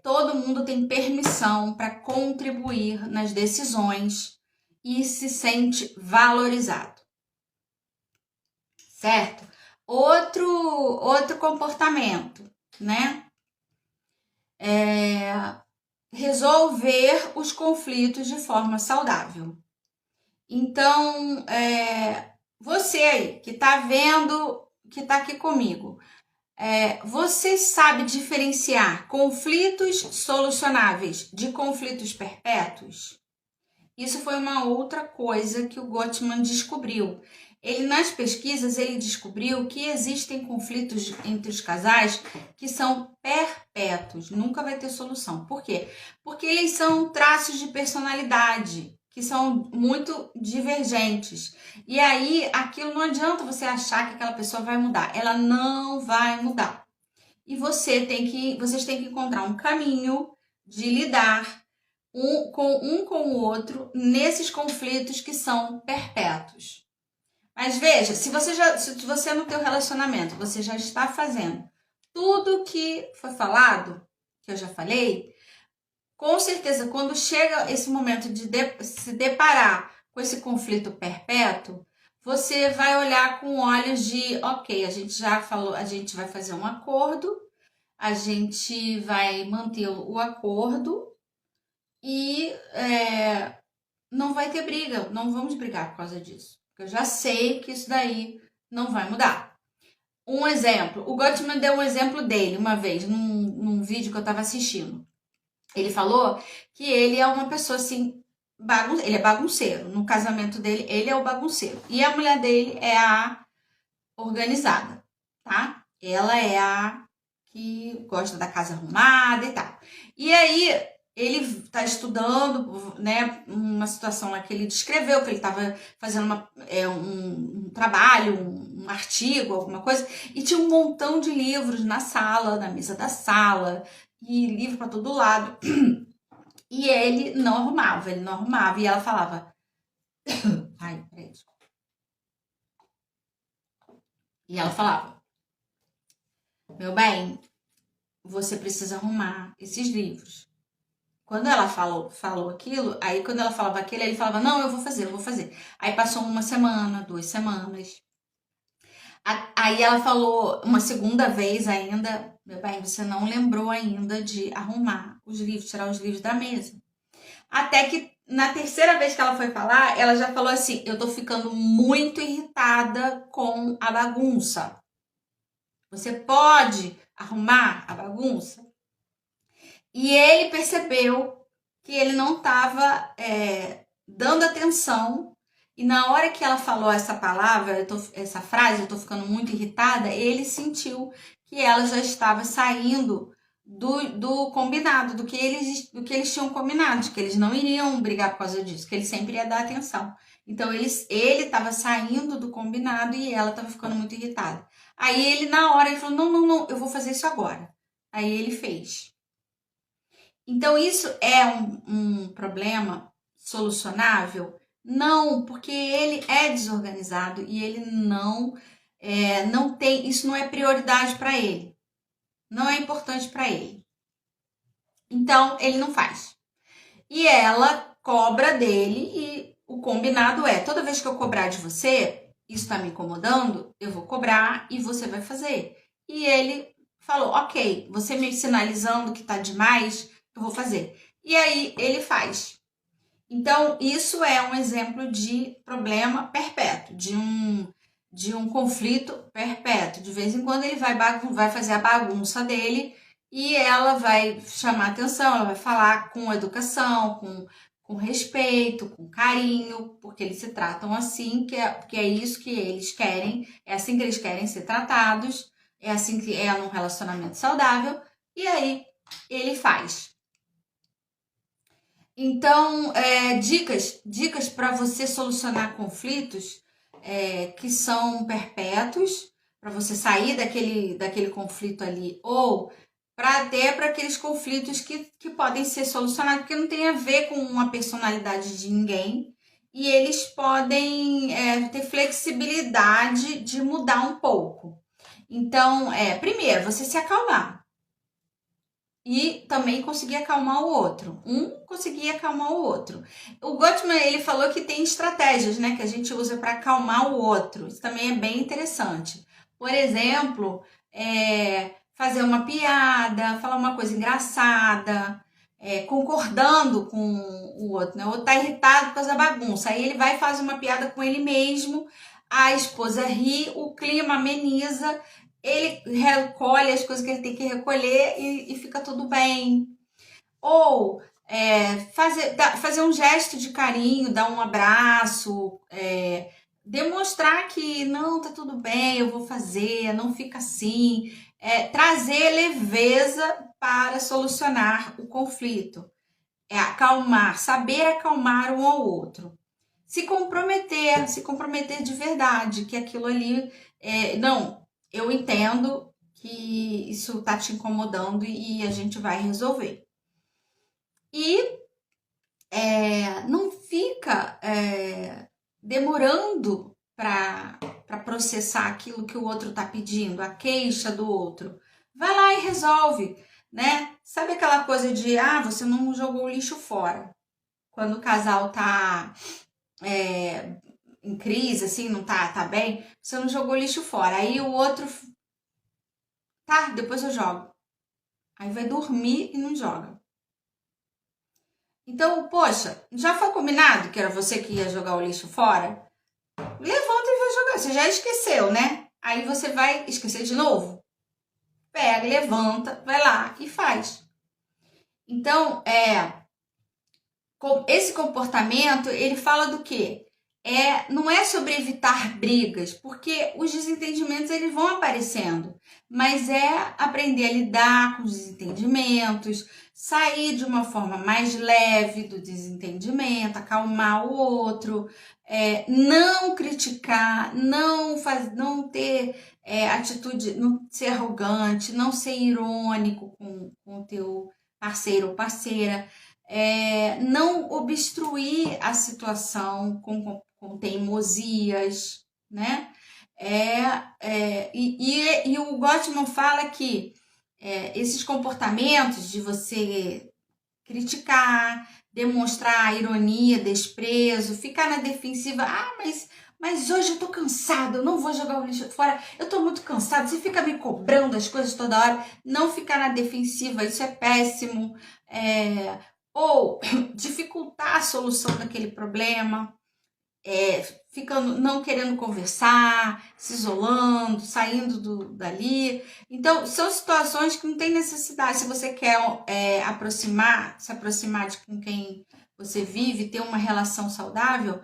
Todo mundo tem permissão para contribuir nas decisões e se sente valorizado. Certo? Outro comportamento, né? Resolver os conflitos de forma saudável. Então, você aí que está vendo, que está aqui comigo, você sabe diferenciar conflitos solucionáveis de conflitos perpétuos? Isso foi uma outra coisa que o Gottman descobriu. Ele, nas pesquisas, ele descobriu que existem conflitos entre os casais que são perpétuos, nunca vai ter solução. Por quê? Porque eles são traços de personalidade que são muito divergentes. E aí, aquilo não adianta você achar que aquela pessoa vai mudar. Ela não vai mudar. E vocês têm que encontrar um caminho de lidar com o outro nesses conflitos que são perpétuos. Mas veja, se você no teu relacionamento, você já está fazendo tudo que foi falado, que eu já falei, com certeza quando chega esse momento de se deparar com esse conflito perpétuo, você vai olhar com olhos de, ok, a gente já falou, a gente vai fazer um acordo, a gente vai manter o acordo e não vai ter briga, não vamos brigar por causa disso. Porque eu já sei que isso daí não vai mudar. Um exemplo, o Gottman deu um exemplo dele uma vez, num vídeo que eu estava assistindo. Ele falou que ele é uma pessoa assim, ele é bagunceiro. No casamento dele, ele é o bagunceiro. E a mulher dele é a organizada, tá? Ela é a que gosta da casa arrumada e tal. E aí, ele está estudando, né, uma situação lá que ele descreveu, que ele estava fazendo um trabalho, um artigo, alguma coisa, e tinha um montão de livros na sala, na mesa da sala, e livro para todo lado. E ele não arrumava, e ela falava... Ai, peraí. E ela falava, meu bem, você precisa arrumar esses livros. Quando ela falou aquilo, aí quando ela falava aquilo, ele falava, não, eu vou fazer. Aí passou uma semana, 2 semanas. Aí ela falou uma segunda vez ainda, meu bem, você não lembrou ainda de arrumar os livros, tirar os livros da mesa. Até que na terceira vez que ela foi falar, ela já falou assim, eu tô ficando muito irritada com a bagunça. Você pode arrumar a bagunça? E ele percebeu que ele não estava dando atenção. E na hora que ela falou essa palavra, essa frase, eu tô ficando muito irritada, ele sentiu que ela já estava saindo do combinado, do que eles tinham combinado, de que eles não iriam brigar por causa disso, que ele sempre ia dar atenção. Então ele estava saindo do combinado e ela estava ficando muito irritada. Aí ele, na hora, ele falou, não, eu vou fazer isso agora. Aí ele fez. Então, isso é um problema solucionável? Não, porque ele é desorganizado e ele não tem, isso não é prioridade para ele. Não é importante para ele. Então, ele não faz. E ela cobra dele e o combinado é, toda vez que eu cobrar de você, isso está me incomodando, eu vou cobrar e você vai fazer. E ele falou, ok, você me sinalizando que está demais, eu vou fazer. E aí ele faz. Então, isso é um exemplo de problema perpétuo, de um conflito perpétuo. De vez em quando ele vai fazer a bagunça dele e ela vai chamar atenção, ela vai falar com educação, com respeito, com carinho, porque eles se tratam assim, porque é isso que eles querem, é assim que eles querem ser tratados, é assim que é num relacionamento saudável, e aí ele faz. Então, dicas para você solucionar conflitos que são perpétuos, para você sair daquele conflito ali, ou para aqueles conflitos que podem ser solucionados, porque não tem a ver com a personalidade de ninguém, e eles podem ter flexibilidade de mudar um pouco. Então, primeiro, você se acalmar. E também conseguir acalmar o outro. Conseguir acalmar o outro. O Gottman, ele falou que tem estratégias, né, que a gente usa para acalmar o outro. Isso também é bem interessante. Por exemplo, fazer uma piada, falar uma coisa engraçada, concordando com o outro, né? O outro tá irritado por causa da bagunça. Aí ele vai e faz uma piada com ele mesmo, a esposa ri, o clima ameniza, ele recolhe as coisas que ele tem que recolher e fica tudo bem. Ou fazer um gesto de carinho, dar um abraço, demonstrar que não, tá tudo bem, eu vou fazer, não fica assim. Trazer leveza para solucionar o conflito. Acalmar, saber acalmar um ao outro. Se comprometer de verdade, que aquilo ali, não, eu entendo que isso tá te incomodando e a gente vai resolver. E não fica demorando para processar aquilo que o outro está pedindo, a queixa do outro. Vai lá e resolve, né? Sabe aquela coisa de, você não jogou o lixo fora. Quando o casal tá em crise, assim, não tá bem, você não jogou o lixo fora. Aí o outro, tá, depois eu jogo. Aí vai dormir e não joga. Então, poxa, já foi combinado que era você que ia jogar o lixo fora? Levanta e vai jogar. Você já esqueceu, né? Aí você vai esquecer de novo? Pega, levanta, vai lá e faz. Então, esse comportamento, ele fala do quê? Não é sobre evitar brigas, porque os desentendimentos eles vão aparecendo, mas é aprender a lidar com os desentendimentos, sair de uma forma mais leve do desentendimento, acalmar o outro, não criticar, não ter atitude, não ser arrogante, não ser irônico com o teu parceiro ou parceira. Não obstruir a situação com teimosias, né? E o Gottman fala que esses comportamentos de você criticar, demonstrar ironia, desprezo, ficar na defensiva, mas hoje eu tô cansado, eu não vou jogar o lixo fora, eu tô muito cansado, você fica me cobrando as coisas toda hora, não ficar na defensiva, isso é péssimo. Ou dificultar a solução daquele problema, ficando, não querendo conversar, se isolando, saindo dali. Então, são situações que não tem necessidade. Se você quer se aproximar de com quem você vive, ter uma relação saudável,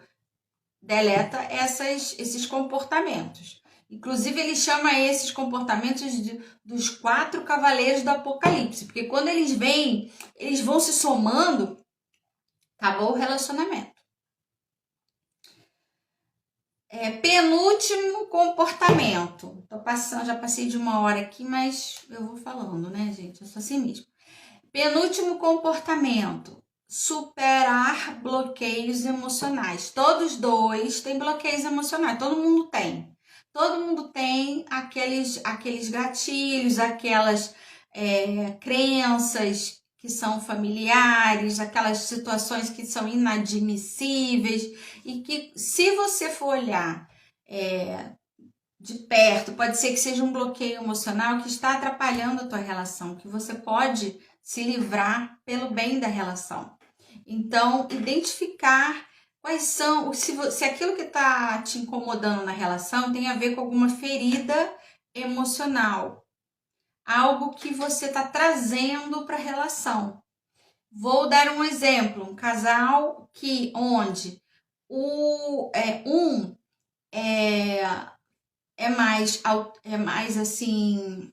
deleta esses comportamentos. Inclusive, ele chama esses comportamentos dos 4 cavaleiros do Apocalipse, porque quando eles vêm, eles vão se somando, acabou o relacionamento. Penúltimo comportamento. Já passei de 1 hora aqui, mas eu vou falando, né, gente? Eu sou assim mesmo. Penúltimo comportamento. Superar bloqueios emocionais. Todos 2 têm bloqueios emocionais. Todo mundo tem. Todo mundo tem aqueles gatilhos, aquelas crenças que são familiares, aquelas situações que são inadmissíveis e que, se você for olhar de perto, pode ser que seja um bloqueio emocional que está atrapalhando a tua relação, que você pode se livrar pelo bem da relação. Então, identificar quais são, se aquilo que está te incomodando na relação tem a ver com alguma ferida emocional, algo que você está trazendo para a relação. Vou dar um exemplo, um casal onde é mais assim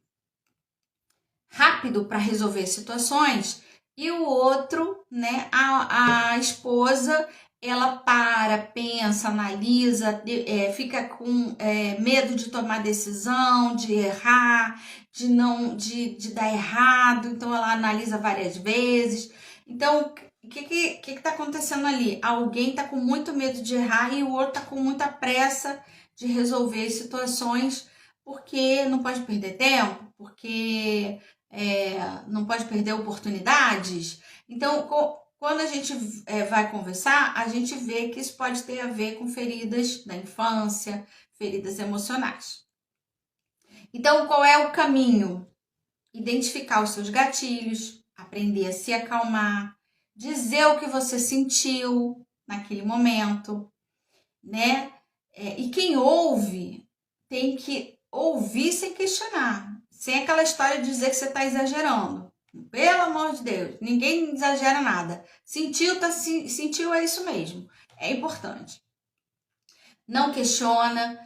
rápido para resolver situações e o outro, né, a esposa, ela pensa, analisa, fica com medo de tomar decisão, de errar, de dar errado, então ela analisa várias vezes. Então, o que está acontecendo ali? Alguém está com muito medo de errar e o outro está com muita pressa de resolver situações, porque não pode perder tempo, porque não pode perder oportunidades. Então, quando a gente vai conversar, a gente vê que isso pode ter a ver com feridas da infância, feridas emocionais. Então, qual é o caminho? Identificar os seus gatilhos, aprender a se acalmar, dizer o que você sentiu naquele momento, né? E quem ouve tem que ouvir sem questionar, sem aquela história de dizer que você está exagerando. Pelo amor de Deus, ninguém exagera nada. Sentiu, sentiu, é isso mesmo. É importante. Não questiona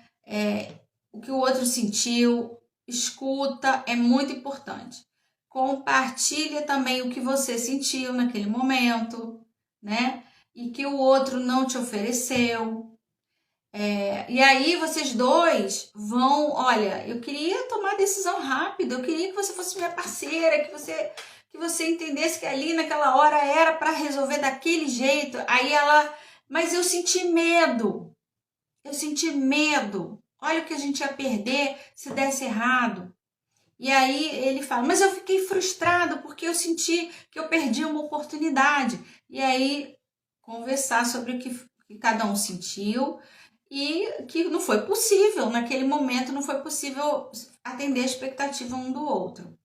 o que o outro sentiu, escuta, é muito importante. Compartilha também o que você sentiu naquele momento, né? E que o outro não te ofereceu. E aí vocês dois vão, olha, eu queria tomar decisão rápida, eu queria que você fosse minha parceira, que você entendesse que ali naquela hora era para resolver daquele jeito. Aí ela, mas eu senti medo. Olha o que a gente ia perder se desse errado. E aí ele fala, mas eu fiquei frustrado porque eu senti que eu perdi uma oportunidade. E aí conversar sobre o que cada um sentiu e que não foi possível, naquele momento não foi possível atender a expectativa um do outro.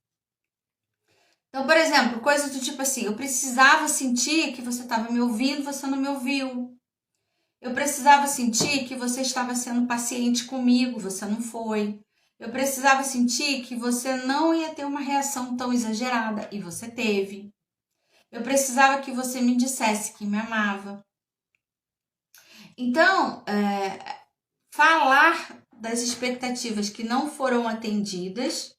Então, por exemplo, coisa do tipo assim, eu precisava sentir que você estava me ouvindo, você não me ouviu. Eu precisava sentir que você estava sendo paciente comigo, você não foi. Eu precisava sentir que você não ia ter uma reação tão exagerada, e você teve. Eu precisava que você me dissesse que me amava. Então, falar das expectativas que não foram atendidas,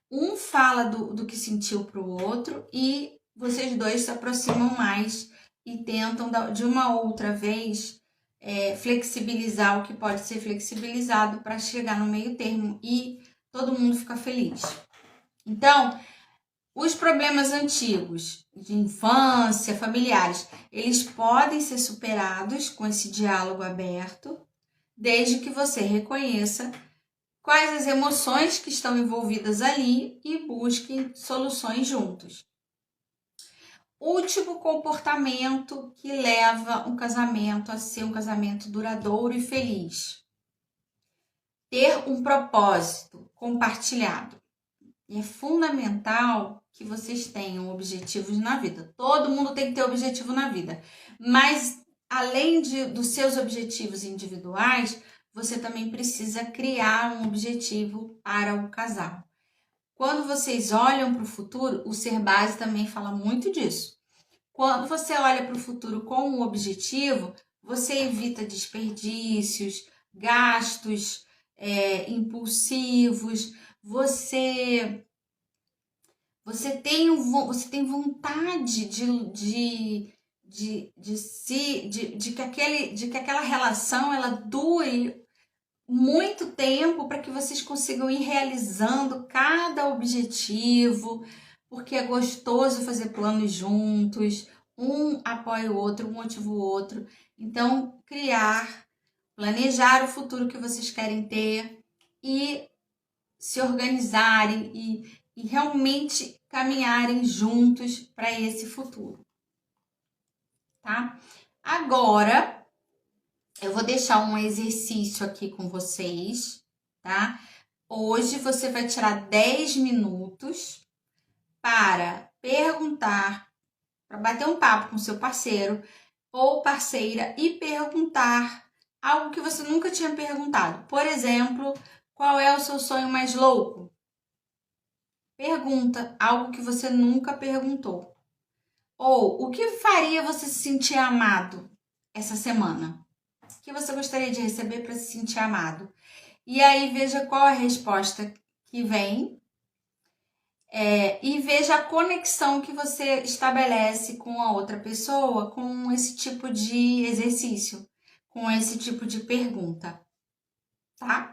um fala do que sentiu para o outro e vocês dois se aproximam mais e tentam de uma outra vez flexibilizar o que pode ser flexibilizado para chegar no meio termo e todo mundo fica feliz. Então, os problemas antigos de infância, familiares, eles podem ser superados com esse diálogo aberto, desde que você reconheça quais as emoções que estão envolvidas ali e busque soluções juntos. Último comportamento que leva um casamento a ser um casamento duradouro e feliz. Ter um propósito compartilhado. E é fundamental que vocês tenham objetivos na vida. Todo mundo tem que ter objetivo na vida. Mas, além dos seus objetivos individuais, você também precisa criar um objetivo para o casal. Quando vocês olham para o futuro, o Ser Base também fala muito disso. Quando você olha para o futuro com um objetivo, você evita desperdícios, gastos impulsivos, você tem vontade de que aquela relação ela dure muito tempo para que vocês consigam ir realizando cada objetivo, porque é gostoso fazer planos juntos, um apoia o outro, um motiva o outro. Então, planejar o futuro que vocês querem ter e se organizarem e realmente caminharem juntos para esse futuro, tá? Agora, eu vou deixar um exercício aqui com vocês, tá? Hoje você vai tirar 10 minutos para perguntar, para bater um papo com seu parceiro ou parceira e perguntar algo que você nunca tinha perguntado. Por exemplo, qual é o seu sonho mais louco? Pergunta algo que você nunca perguntou. Ou o que faria você se sentir amado essa semana? O que você gostaria de receber para se sentir amado? E aí veja qual a resposta que vem e veja a conexão que você estabelece com a outra pessoa com esse tipo de exercício, com esse tipo de pergunta, tá?